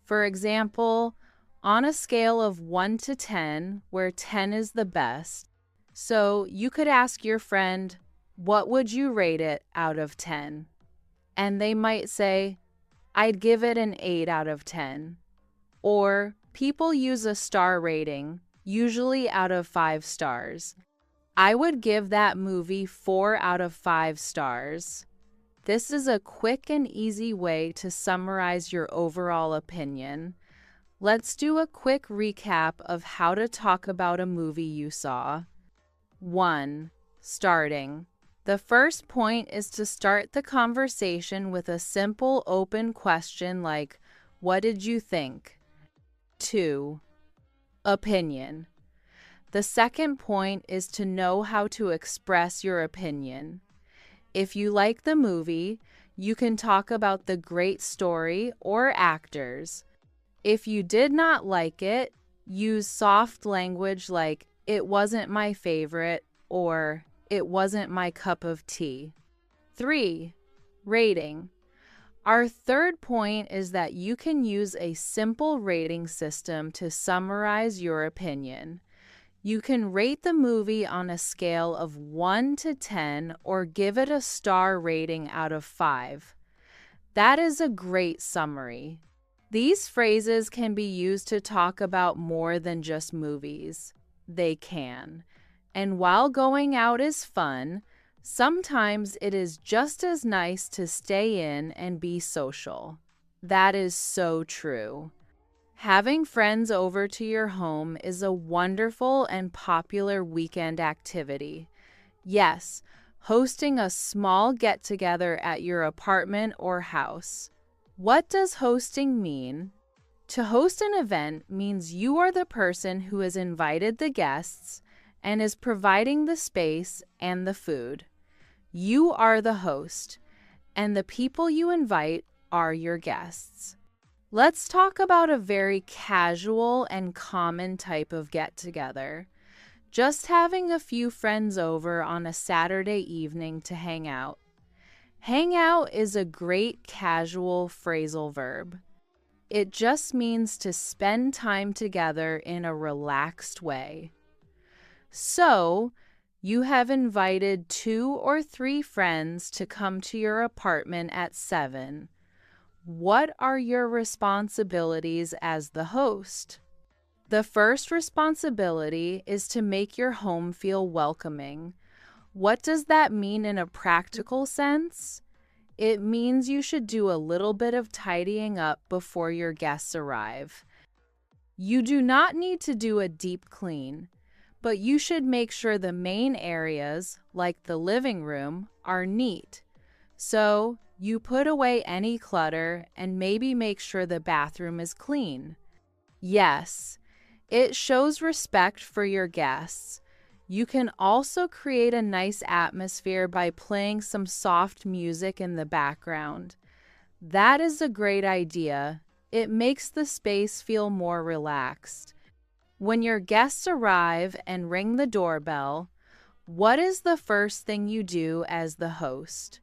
For example, on a scale of 1 to 10, where 10 is the best. So you could ask your friend, "What would you rate it out of 10?" And they might say, "I'd give it an 8 out of 10. Or people use a star rating, usually out of 5 stars. I would give that movie 4 out of 5 stars. This is a quick and easy way to summarize your overall opinion. Let's do a quick recap of how to talk about a movie you saw. 1. Starting. The first point is to start the conversation with a simple, open question like, "What did you think?" 2. Opinion. The second point is to know how to express your opinion. If you like the movie, you can talk about the great story or actors. If you did not like it, use soft language like, "It wasn't my favorite," or "It wasn't my cup of tea." 3. Rating. Our third point is that you can use a simple rating system to summarize your opinion. You can rate the movie on a scale of 1 to 10 or give it a star rating out of 5. That is a great summary. These phrases can be used to talk about more than just movies. They can. And while going out is fun, sometimes it is just as nice to stay in and be social. That is so true. Having friends over to your home is a wonderful and popular weekend activity. Yes, hosting a small get-together at your apartment or house. What does hosting mean? To host an event means you are the person who has invited the guests and is providing the space and the food. You are the host, and the people you invite are your guests. Let's talk about a very casual and common type of get-together. Just having a few friends over on a Saturday evening to hang out. Hang out is a great casual phrasal verb. It just means to spend time together in a relaxed way. So, you have invited 2 or 3 friends to come to your apartment at 7. What are your responsibilities as the host? The first responsibility is to make your home feel welcoming. What does that mean in a practical sense? It means you should do a little bit of tidying up before your guests arrive. You do not need to do a deep clean, but you should make sure the main areas, like the living room, are neat. So, you put away any clutter and maybe make sure the bathroom is clean. Yes, it shows respect for your guests. You can also create a nice atmosphere by playing some soft music in the background. That is a great idea. It makes the space feel more relaxed. When your guests arrive and ring the doorbell, what is the first thing you do as the host?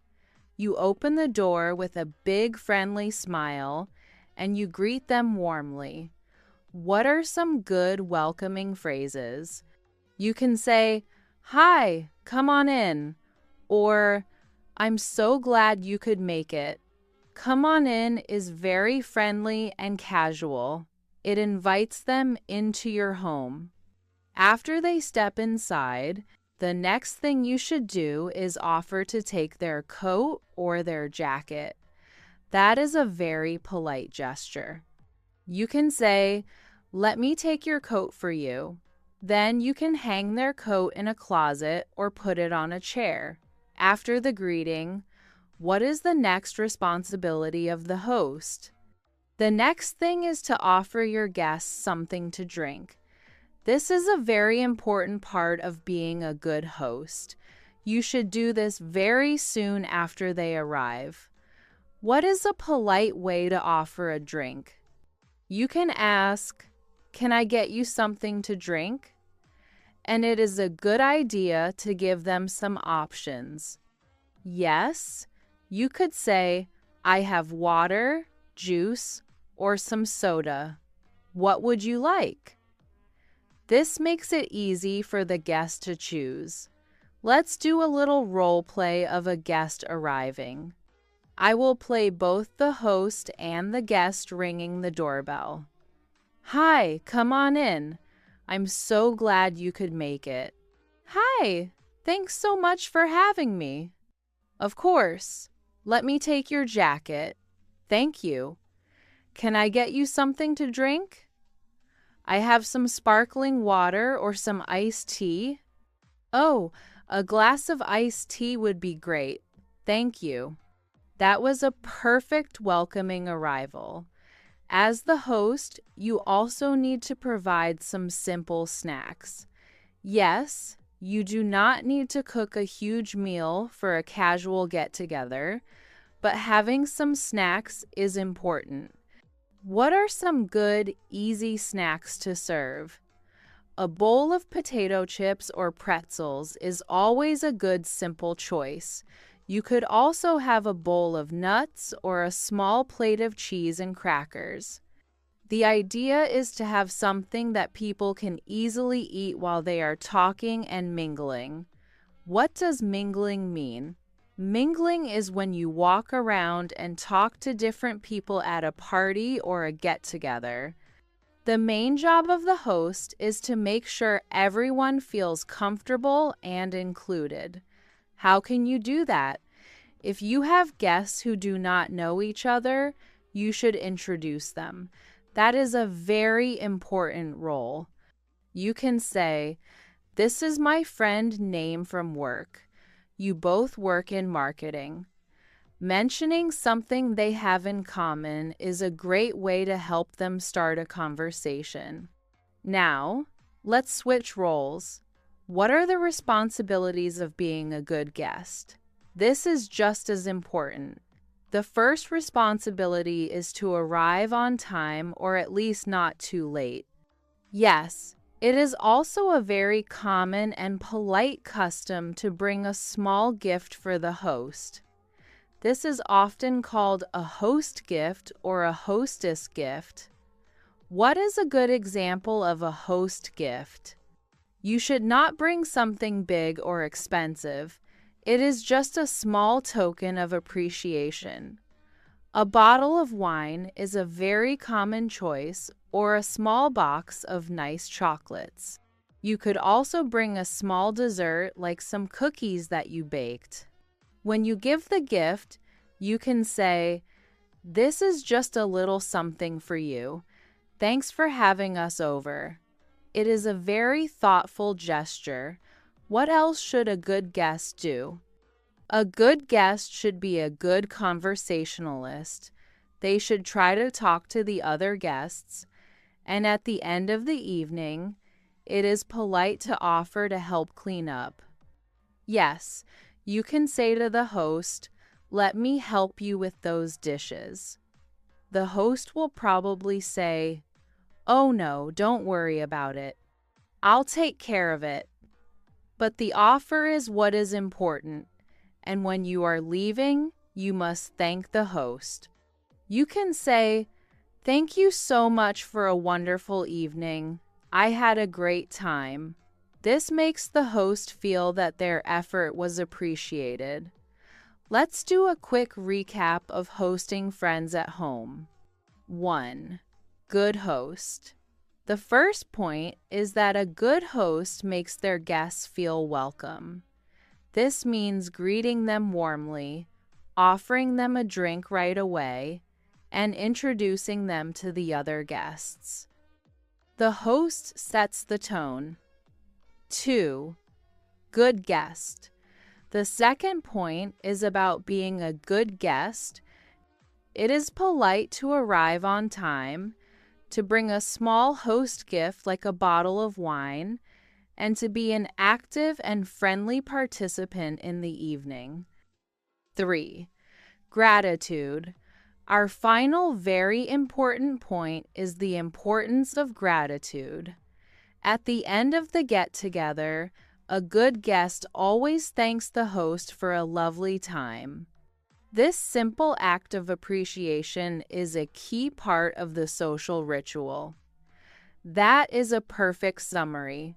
You open the door with a big friendly smile and you greet them warmly. What are some good welcoming phrases? You can say, "Hi, come on in," or "I'm so glad you could make it." "Come on in" is very friendly and casual. It invites them into your home. After they step inside, the next thing you should do is offer to take their coat or their jacket. That is a very polite gesture. You can say, "Let me take your coat for you." Then you can hang their coat in a closet or put it on a chair. After the greeting, what is the next responsibility of the host? The next thing is to offer your guests something to drink. This is a very important part of being a good host. You should do this very soon after they arrive. What is a polite way to offer a drink? You can ask, "Can I get you something to drink?" And it is a good idea to give them some options. Yes, you could say, "I have water, juice, or some soda. What would you like?" This makes it easy for the guest to choose. Let's do a little role play of a guest arriving. I will play both the host and the guest ringing the doorbell. "Hi, come on in. I'm so glad you could make it." "Hi, thanks so much for having me." "Of course. Let me take your jacket. Thank you. Can I get you something to drink? I have some sparkling water or some iced tea. Oh, a glass of iced tea would be great. Thank you. That was a perfect welcoming arrival. As the host, you also need to provide some simple snacks. Yes, you do not need to cook a huge meal for a casual get-together, but having some snacks is important. What are some good, easy snacks to serve? A bowl of potato chips or pretzels is always a good, simple choice. You could also have a bowl of nuts or a small plate of cheese and crackers. The idea is to have something that people can easily eat while they are talking and mingling. What does mingling mean? Mingling is when you walk around and talk to different people at a party or a get-together. The main job of the host is to make sure everyone feels comfortable and included. How can you do that? If you have guests who do not know each other, you should introduce them. That is a very important role. You can say, "This is my friend name from work. You both work in marketing." Mentioning something they have in common is a great way to help them start a conversation. Now, let's switch roles. What are the responsibilities of being a good guest? This is just as important. The first responsibility is to arrive on time or at least not too late. Yes, it is also a very common and polite custom to bring a small gift for the host. This is often called a host gift or a hostess gift. What is a good example of a host gift? You should not bring something big or expensive. It is just a small token of appreciation. A bottle of wine is a very common choice, or a small box of nice chocolates. You could also bring a small dessert like some cookies that you baked. When you give the gift, you can say, "This is just a little something for you. Thanks for having us over." It is a very thoughtful gesture. What else should a good guest do? A good guest should be a good conversationalist. They should try to talk to the other guests, and at the end of the evening, it is polite to offer to help clean up. Yes, you can say to the host, "Let me help you with those dishes." The host will probably say, "Oh no, don't worry about it. I'll take care of it." But the offer is what is important, and when you are leaving, you must thank the host. You can say, "Thank you so much for a wonderful evening. I had a great time." This makes the host feel that their effort was appreciated. Let's do a quick recap of hosting friends at home. 1. Good host. The first point is that a good host makes their guests feel welcome. This means greeting them warmly, offering them a drink right away, and introducing them to the other guests. The host sets the tone. 2. Good guest. The second point is about being a good guest. It is polite to arrive on time, to bring a small host gift like a bottle of wine, and to be an active and friendly participant in the evening. 3. Gratitude. Our final very important point is the importance of gratitude. At the end of the get-together, a good guest always thanks the host for a lovely time. This simple act of appreciation is a key part of the social ritual. That is a perfect summary.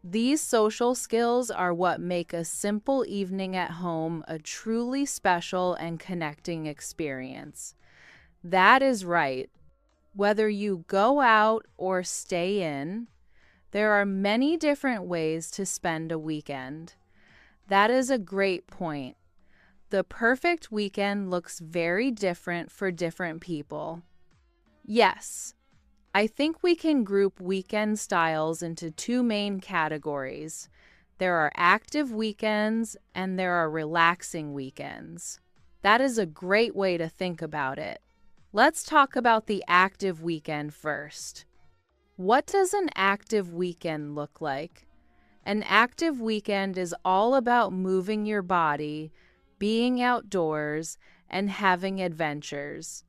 These social skills are what make a simple evening at home a truly special and connecting experience. That is right. Whether you go out or stay in, there are many different ways to spend a weekend. That is a great point. The perfect weekend looks very different for different people. Yes, I think we can group weekend styles into two main categories. There are active weekends and there are relaxing weekends. That is a great way to think about it. Let's talk about the active weekend first. What does an active weekend look like? An active weekend is all about moving your body, being outdoors, and having adventures.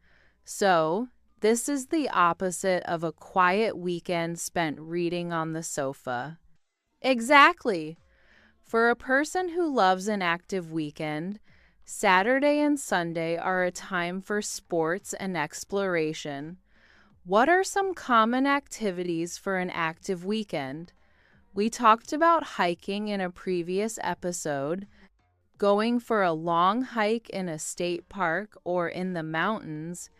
So, this is the opposite of a quiet weekend spent reading on the sofa. Exactly. For a person who loves an active weekend, Saturday and Sunday are a time for sports and exploration. What are some common activities for an active weekend? We talked about hiking in a previous episode. Going for a long hike in a state park or in the mountains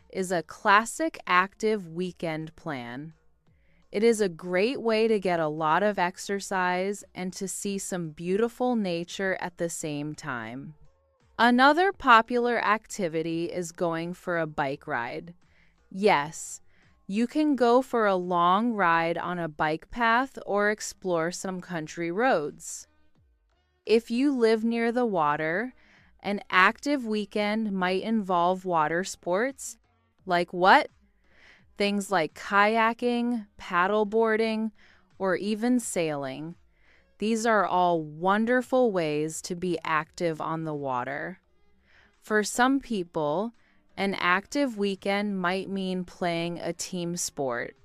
is a classic active weekend plan. It is a great way to get a lot of exercise and to see some beautiful nature at the same time. Another popular activity is going for a bike ride. Yes, you can go for a long ride on a bike path or explore some country roads. If you live near the water, an active weekend might involve water sports. Like what? Things like kayaking, paddleboarding, or even sailing. These are all wonderful ways to be active on the water. For some people, an active weekend might mean playing a team sport.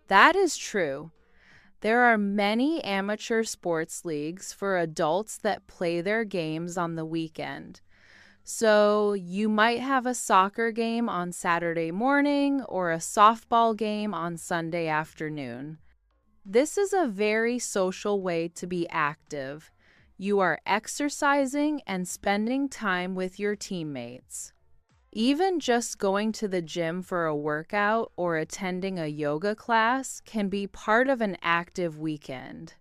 That is true. There are many amateur sports leagues for adults that play their games on the weekend. So you might have a soccer game on Saturday morning or a softball game on Sunday afternoon. This is a very social way to be active. You are exercising and spending time with your teammates. Even just going to the gym for a workout or attending a yoga class can be part of an active weekend.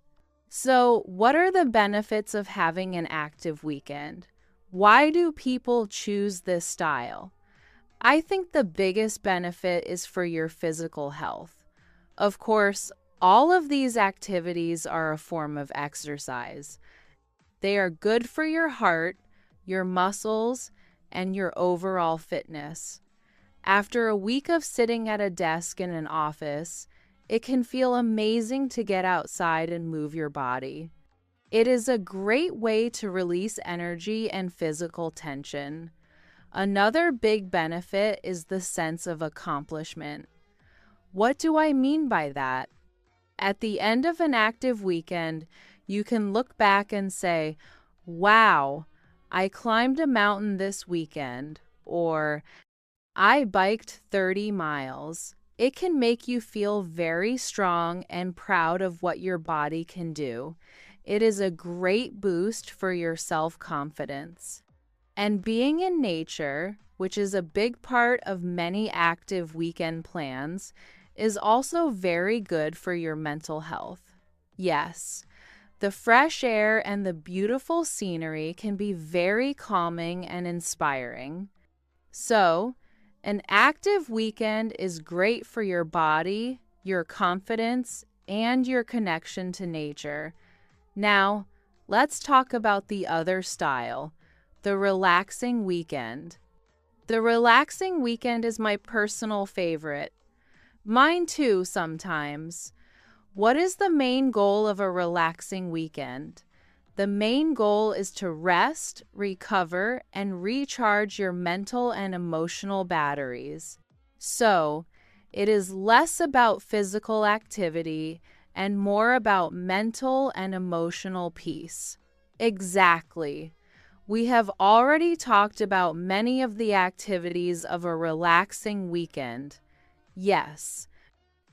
So, what are the benefits of having an active weekend? Why do people choose this style? I think the biggest benefit is for your physical health. Of course, all of these activities are a form of exercise. They are good for your heart, your muscles, and your overall fitness. After a week of sitting at a desk in an office, it can feel amazing to get outside and move your body. It is a great way to release energy and physical tension. Another big benefit is the sense of accomplishment. What do I mean by that? At the end of an active weekend, you can look back and say, "Wow, I climbed a mountain this weekend," or "I biked 30 miles." It can make you feel very strong and proud of what your body can do. It is a great boost for your self-confidence. And being in nature, which is a big part of many active weekend plans, is also very good for your mental health. Yes, the fresh air and the beautiful scenery can be very calming and inspiring. So, an active weekend is great for your body, your confidence, and your connection to nature. Now, let's talk about the other style, the relaxing weekend. The relaxing weekend is my personal favorite. Mine too, sometimes. What is the main goal of a relaxing weekend? The main goal is to rest, recover, and recharge your mental and emotional batteries. So, it is less about physical activity and more about mental and emotional peace. Exactly. We have already talked about many of the activities of a relaxing weekend. Yes,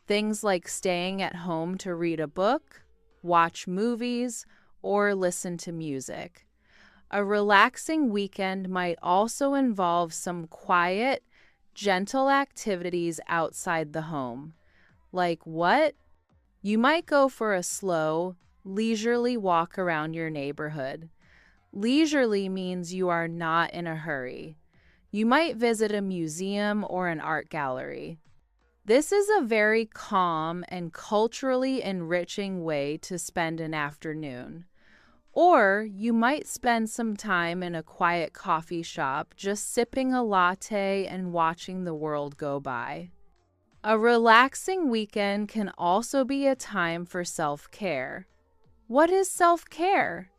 things like staying at home to read a book, watch movies, or listen to music. A relaxing weekend might also involve some quiet, gentle activities outside the home. Like what? You might go for a slow, leisurely walk around your neighborhood. Leisurely means you are not in a hurry. You might visit a museum or an art gallery. This is a very calm and culturally enriching way to spend an afternoon. Or you might spend some time in a quiet coffee shop just sipping a latte and watching the world go by. A relaxing weekend can also be a time for self-care. What is self-care?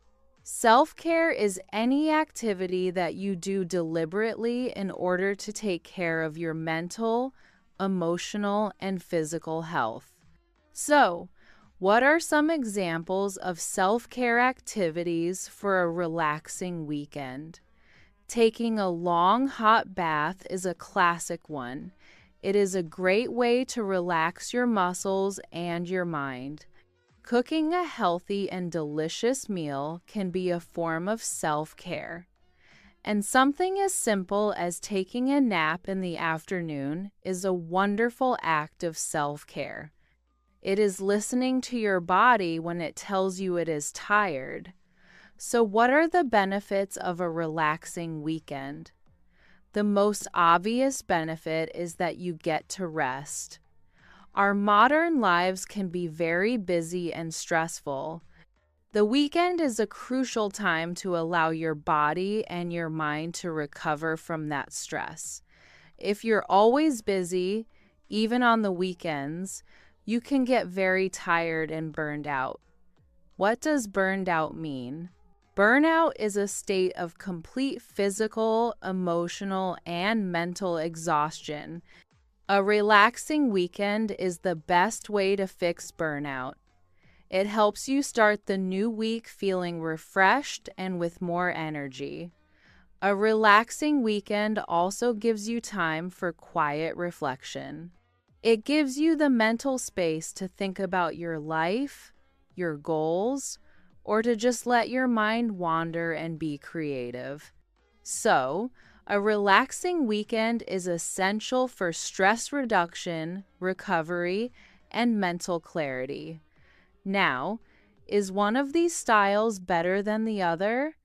Self-care is any activity that you do deliberately in order to take care of your mental, emotional, and physical health. So, what are some examples of self-care activities for a relaxing weekend? Taking a long hot bath is a classic one. It is a great way to relax your muscles and your mind. Cooking a healthy and delicious meal can be a form of self-care. And something as simple as taking a nap in the afternoon is a wonderful act of self-care. It is listening to your body when it tells you it is tired. So, what are the benefits of a relaxing weekend? The most obvious benefit is that you get to rest. Our modern lives can be very busy and stressful. The weekend is a crucial time to allow your body and your mind to recover from that stress. If you're always busy, even on the weekends, you can get very tired and burned out. What does burned out mean? Burnout is a state of complete physical, emotional, and mental exhaustion. A relaxing weekend is the best way to fix burnout. It helps you start the new week feeling refreshed and with more energy. A relaxing weekend also gives you time for quiet reflection. It gives you the mental space to think about your life, your goals, or to just let your mind wander and be creative. So, a relaxing weekend is essential for stress reduction, recovery, and mental clarity. Now, is one of these styles better than the other?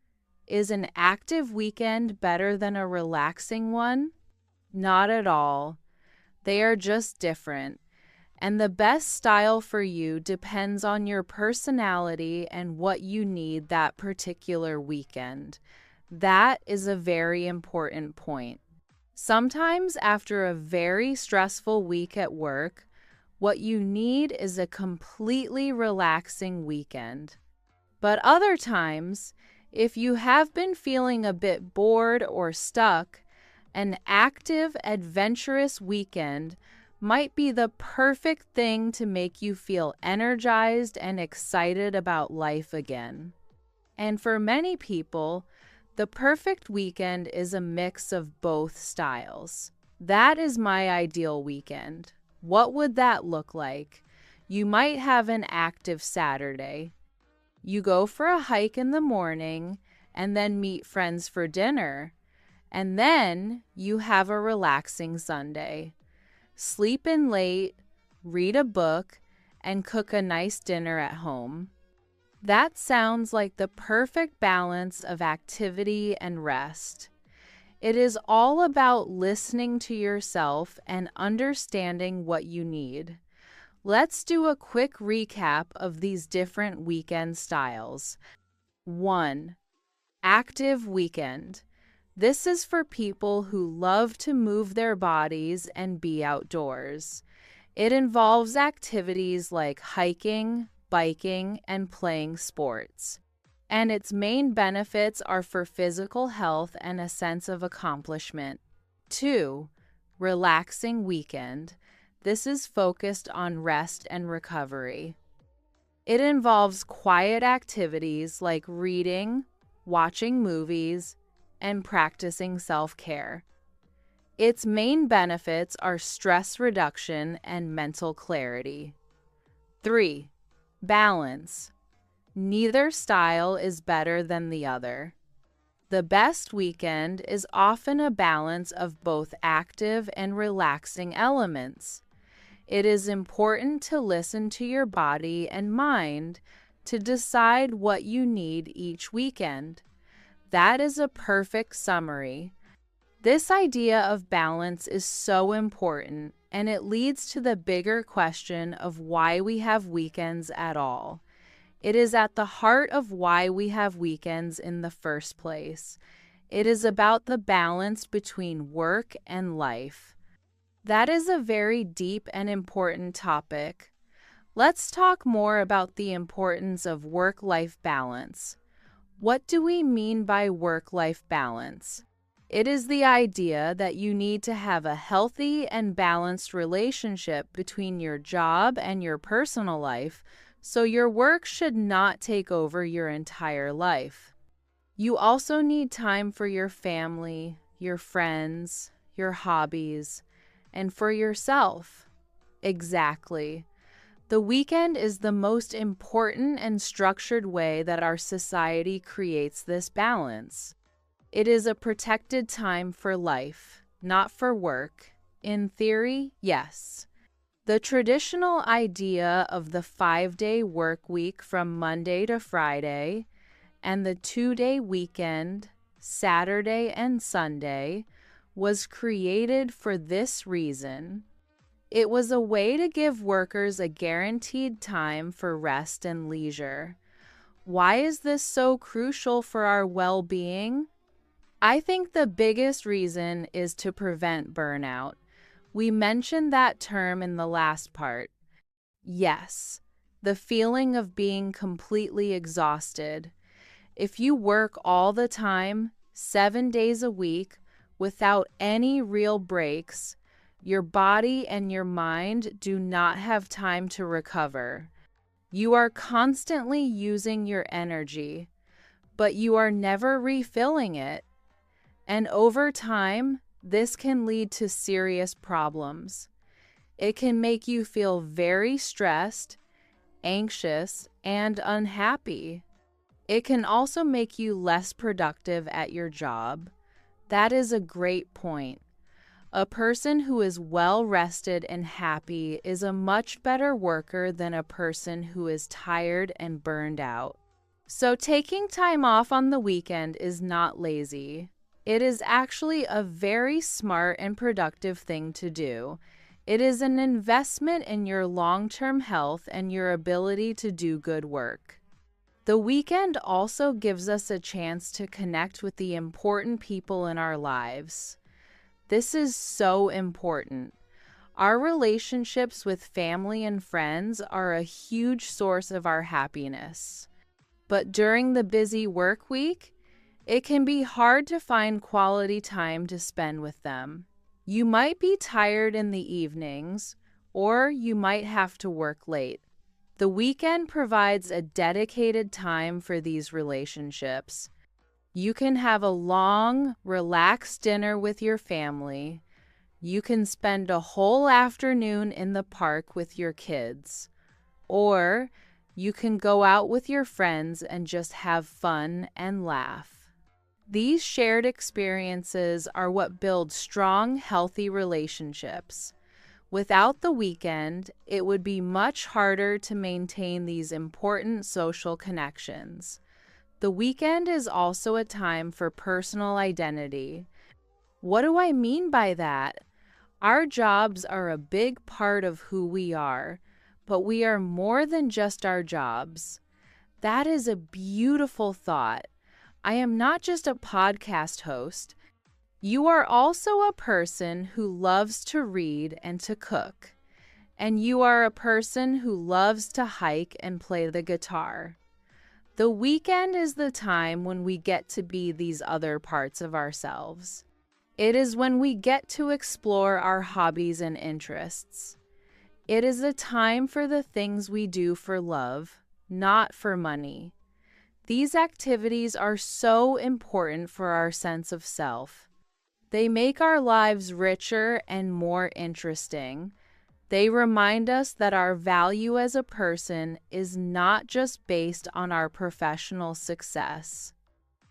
Is an active weekend better than a relaxing one? Not at all. They are just different. And the best style for you depends on your personality and what you need that particular weekend. That is a very important point. Sometimes after a very stressful week at work, what you need is a completely relaxing weekend. But other times, if you have been feeling a bit bored or stuck, an active, adventurous weekend might be the perfect thing to make you feel energized and excited about life again. And for many people, the perfect weekend is a mix of both styles. That is my ideal weekend. What would that look like? You might have an active Saturday. You go for a hike in the morning and then meet friends for dinner. And then you have a relaxing Sunday. Sleep in late, read a book, and cook a nice dinner at home. That sounds like the perfect balance of activity and rest. It is all about listening to yourself and understanding what you need. Let's do a quick recap of these different weekend styles. 1. Active weekend. This is for people who love to move their bodies and be outdoors. It involves activities like hiking, biking, and playing sports. And its main benefits are for physical health and a sense of accomplishment. 2. Relaxing weekend. This is focused on rest and recovery. It involves quiet activities like reading, watching movies, and practicing self-care. Its main benefits are stress reduction and mental clarity. 3. Balance. Neither style is better than the other. The best weekend is often a balance of both active and relaxing elements. It is important to listen to your body and mind to decide what you need each weekend. That is a perfect summary. This idea of balance is so important, and it leads to the bigger question of why we have weekends at all. It is at the heart of why we have weekends in the first place. It is about the balance between work and life. That is a very deep and important topic. Let's talk more about the importance of work-life balance. What do we mean by work-life balance? It is the idea that you need to have a healthy and balanced relationship between your job and your personal life, so your work should not take over your entire life. You also need time for your family, your friends, your hobbies, and for yourself. Exactly. The weekend is the most important and structured way that our society creates this balance. It is a protected time for life, not for work. In theory, yes. The traditional idea of the 5-day work week from Monday to Friday and the 2-day weekend, Saturday and Sunday, was created for this reason. It was a way to give workers a guaranteed time for rest and leisure. Why is this so crucial for our well-being? I think the biggest reason is to prevent burnout. We mentioned that term in the last part. Yes, the feeling of being completely exhausted. If you work all the time, 7 days a week, without any real breaks, your body and your mind do not have time to recover. You are constantly using your energy, but you are never refilling it. And over time, this can lead to serious problems. It can make you feel very stressed, anxious, and unhappy. It can also make you less productive at your job. That is a great point. A person who is well rested and happy is a much better worker than a person who is tired and burned out. So taking time off on the weekend is not lazy. It is actually a very smart and productive thing to do. It is an investment in your long-term health and your ability to do good work. The weekend also gives us a chance to connect with the important people in our lives. This is so important. Our relationships with family and friends are a huge source of our happiness. But during the busy work week, it can be hard to find quality time to spend with them. You might be tired in the evenings, or you might have to work late. The weekend provides a dedicated time for these relationships. You can have a long, relaxed dinner with your family. You can spend a whole afternoon in the park with your kids. Or you can go out with your friends and just have fun and laugh. These shared experiences are what build strong, healthy relationships. Without the weekend, it would be much harder to maintain these important social connections. The weekend is also a time for personal identity. What do I mean by that? Our jobs are a big part of who we are, but we are more than just our jobs. That is a beautiful thought. I am not just a podcast host. You are also a person who loves to read and to cook. And you are a person who loves to hike and play the guitar. The weekend is the time when we get to be these other parts of ourselves. It is when we get to explore our hobbies and interests. It is a time for the things we do for love, not for money. These activities are so important for our sense of self. They make our lives richer and more interesting. They remind us that our value as a person is not just based on our professional success.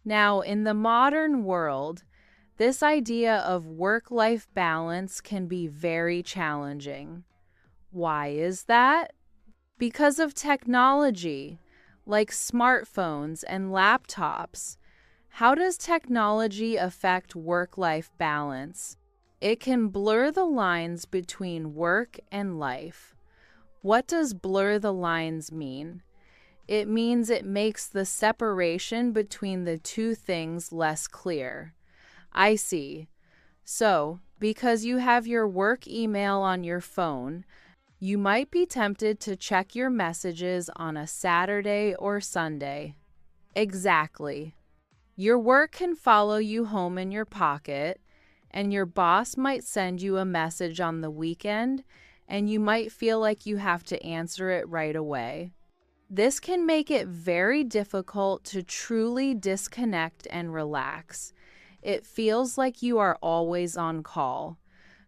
Now, in the modern world, this idea of work-life balance can be very challenging. Why is that? Because of technology, like smartphones and laptops. How does technology affect work-life balance? It can blur the lines between work and life. What does blur the lines mean? It means it makes the separation between the two things less clear. I see. So, because you have your work email on your phone, you might be tempted to check your messages on a Saturday or Sunday. Exactly. Your work can follow you home in your pocket, and your boss might send you a message on the weekend, and you might feel like you have to answer it right away. This can make it very difficult to truly disconnect and relax. It feels like you are always on call.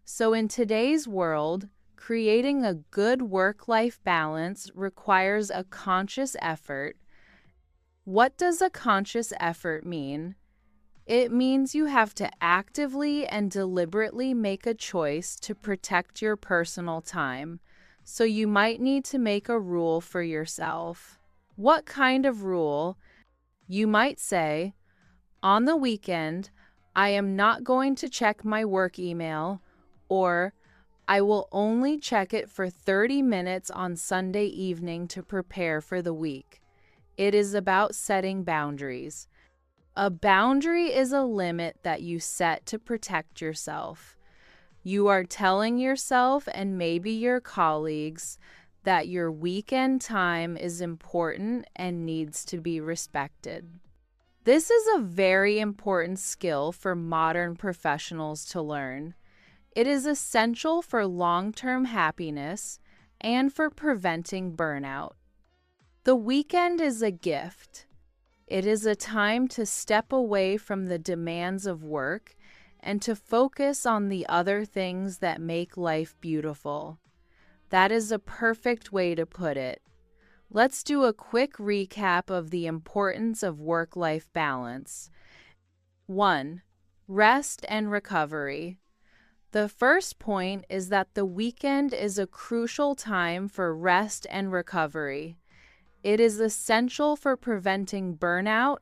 So in today's world, creating a good work-life balance requires a conscious effort. What does a conscious effort mean? It means you have to actively and deliberately make a choice to protect your personal time. So you might need to make a rule for yourself. What kind of rule? You might say, on the weekend, I am not going to check my work email, or I will only check it for 30 minutes on Sunday evening to prepare for the week. It is about setting boundaries. A boundary is a limit that you set to protect yourself. You are telling yourself and maybe your colleagues that your weekend time is important and needs to be respected. This is a very important skill for modern professionals to learn. It is essential for long-term happiness and for preventing burnout. The weekend is a gift. It is a time to step away from the demands of work and to focus on the other things that make life beautiful. That is a perfect way to put it. Let's do a quick recap of the importance of work-life balance. 1. Rest and recovery. The first point is that the weekend is a crucial time for rest and recovery. It is essential for preventing burnout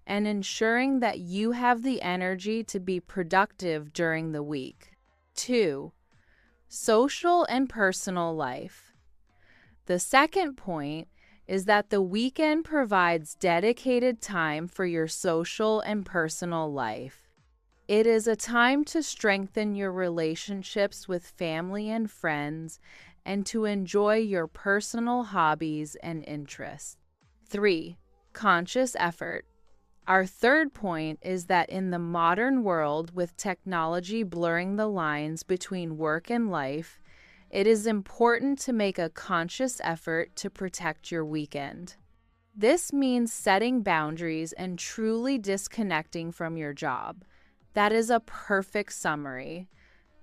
and ensuring that you have the energy to be productive during the week. 2. Social and personal life. The second point is that the weekend provides dedicated time for your social and personal life. It is a time to strengthen your relationships with family and friends and to enjoy your personal hobbies and interests. 3. Conscious effort. Our third point is that in the modern world, with technology blurring the lines between work and life, it is important to make a conscious effort to protect your weekend. This means setting boundaries and truly disconnecting from your job. That is a perfect summary.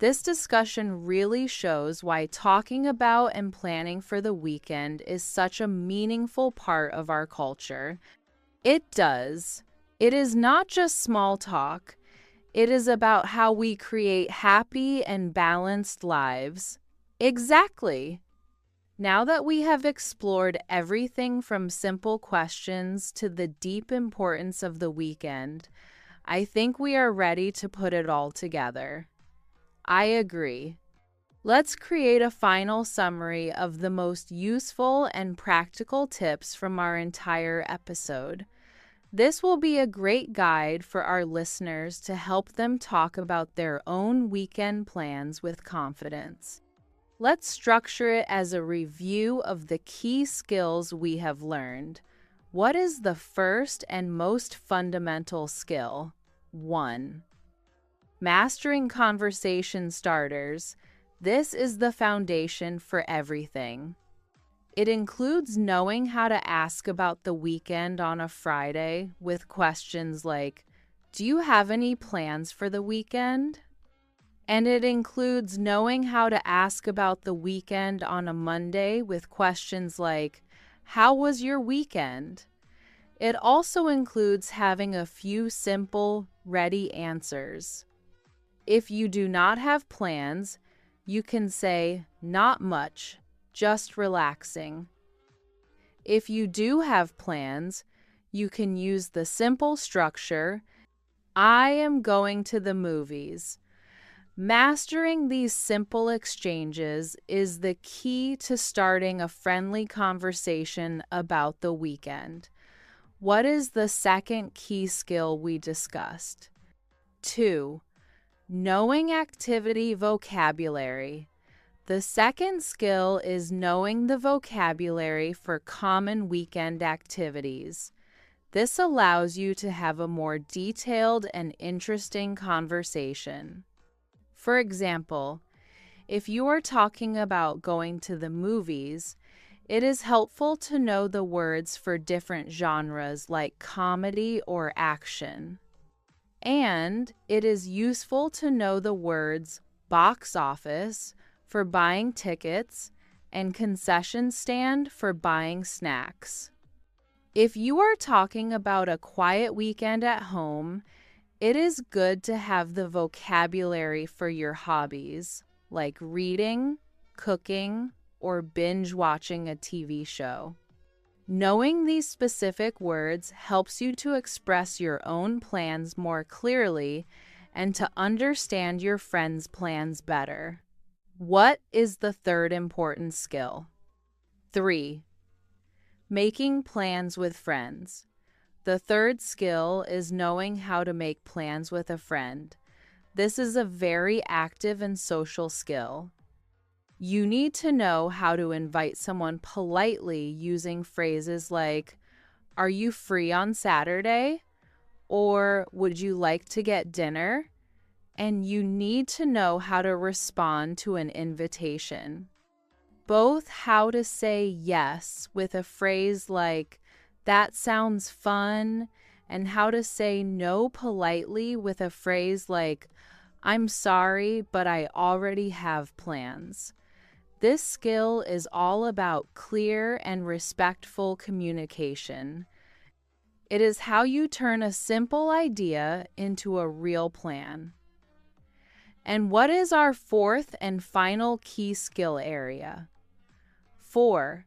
This discussion really shows why talking about and planning for the weekend is such a meaningful part of our culture. It does. It is not just small talk. It is about how we create happy and balanced lives. Exactly. Now that we have explored everything from simple questions to the deep importance of the weekend, I think we are ready to put it all together. I agree. Let's create a final summary of the most useful and practical tips from our entire episode. This will be a great guide for our listeners to help them talk about their own weekend plans with confidence. Let's structure it as a review of the key skills we have learned. What is the first and most fundamental skill? 1. Mastering conversation starters. This is the foundation for everything. It includes knowing how to ask about the weekend on a Friday with questions like, "Do you have any plans for the weekend?" And it includes knowing how to ask about the weekend on a Monday with questions like, "How was your weekend?" It also includes having a few simple, ready answers. If you do not have plans, you can say, "Not much, just relaxing." If you do have plans, You can use the simple structure, I am going to the movies. Mastering these simple exchanges is the key to starting a friendly conversation about the weekend. What is the second key skill we discussed? 2. Knowing activity vocabulary. The second skill is knowing the vocabulary for common weekend activities. This allows you to have a more detailed and interesting conversation. For example, if you are talking about going to the movies, it is helpful to know the words for different genres like comedy or action. And it is useful to know the words box office for buying tickets and concession stand for buying snacks. If you are talking about a quiet weekend at home, it is good to have the vocabulary for your hobbies, like reading, cooking, or binge watching a TV show. Knowing these specific words helps you to express your own plans more clearly and to understand your friends' plans better. What is the third important skill? 3. Making plans with friends. The third skill is knowing how to make plans with a friend. This is a very active and social skill. You need to know how to invite someone politely using phrases like, "Are you free on Saturday?" or "Would you like to get dinner?" And you need to know how to respond to an invitation. Both how to say yes with a phrase like, "That sounds fun," and how to say no politely with a phrase like, "I'm sorry, but I already have plans." This skill is all about clear and respectful communication. It is how you turn a simple idea into a real plan. And what is our fourth and final key skill area? 4.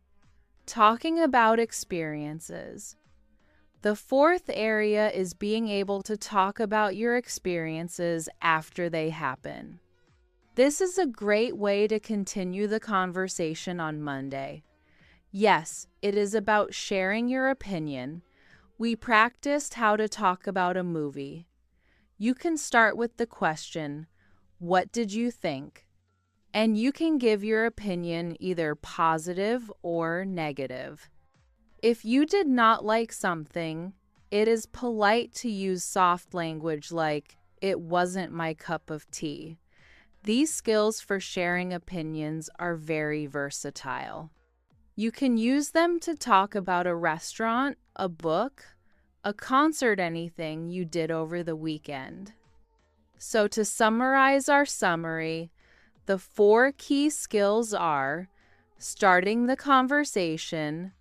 Talking about experiences. The fourth area is being able to talk about your experiences after they happen. This is a great way to continue the conversation on Monday. Yes, it is about sharing your opinion. We practiced how to talk about a movie. You can start with the question, "What did you think?" And you can give your opinion either positive or negative. If you did not like something, it is polite to use soft language like, "It wasn't my cup of tea." These skills for sharing opinions are very versatile. You can use them to talk about a restaurant, a book, a concert, anything you did over the weekend. So to summarize our summary, the 4 key skills are starting the conversation,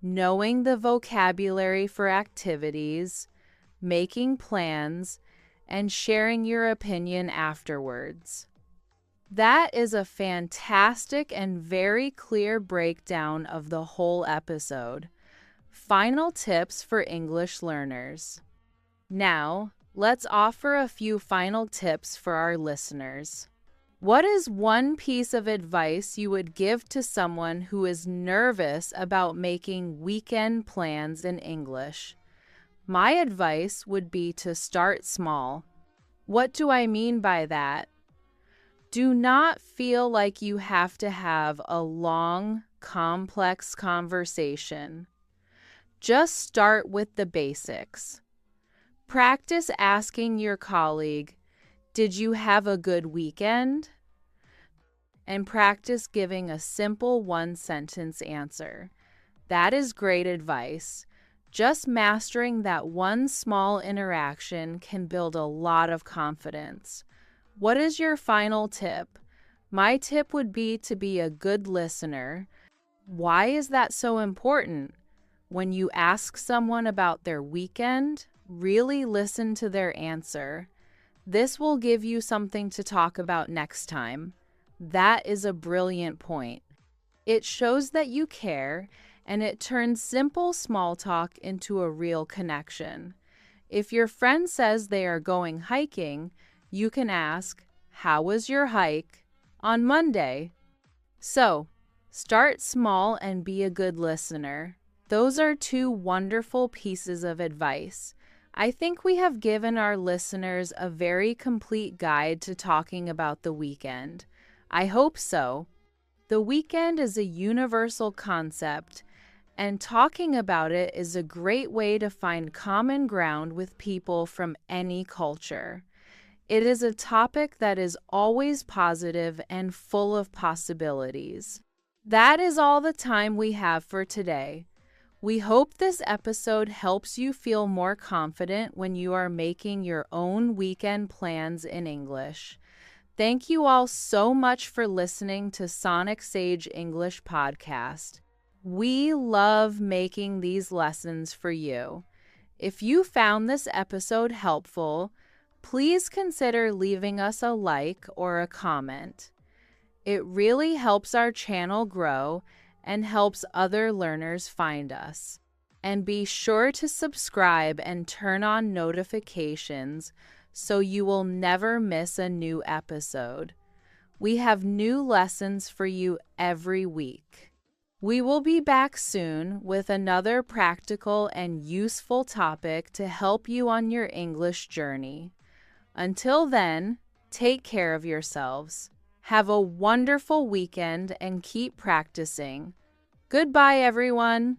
knowing the vocabulary for activities, making plans, and sharing your opinion afterwards. That is a fantastic and very clear breakdown of the whole episode. Final tips for English learners. Now, let's offer a few final tips for our listeners. What is one piece of advice you would give to someone who is nervous about making weekend plans in English? My advice would be to start small. What do I mean by that? Do not feel like you have to have a long, complex conversation. Just start with the basics. Practice asking your colleague, "Did you have a good weekend?" And practice giving a simple one-sentence answer. That is great advice. Just mastering that one small interaction can build a lot of confidence. What is your final tip? My tip would be to be a good listener. Why is that so important? When you ask someone about their weekend, really listen to their answer. This will give you something to talk about next time. That is a brilliant point. It shows that you care and it turns simple small talk into a real connection. If your friend says they are going hiking, you can ask, "How was your hike?" on Monday. So, start small and be a good listener. Those are two wonderful pieces of advice. I think we have given our listeners a very complete guide to talking about the weekend. I hope so. The weekend is a universal concept, and talking about it is a great way to find common ground with people from any culture. It is a topic that is always positive and full of possibilities. That is all the time we have for today. We hope this episode helps you feel more confident when you are making your own weekend plans in English. Thank you all so much for listening to SonicSage English Podcast. We love making these lessons for you. If you found this episode helpful, please consider leaving us a like or a comment. It really helps our channel grow and helps other learners find us. And be sure to subscribe and turn on notifications so you will never miss a new episode. We have new lessons for you every week. We will be back soon with another practical and useful topic to help you on your English journey. Until then, take care of yourselves. Have a wonderful weekend and keep practicing. Goodbye, everyone.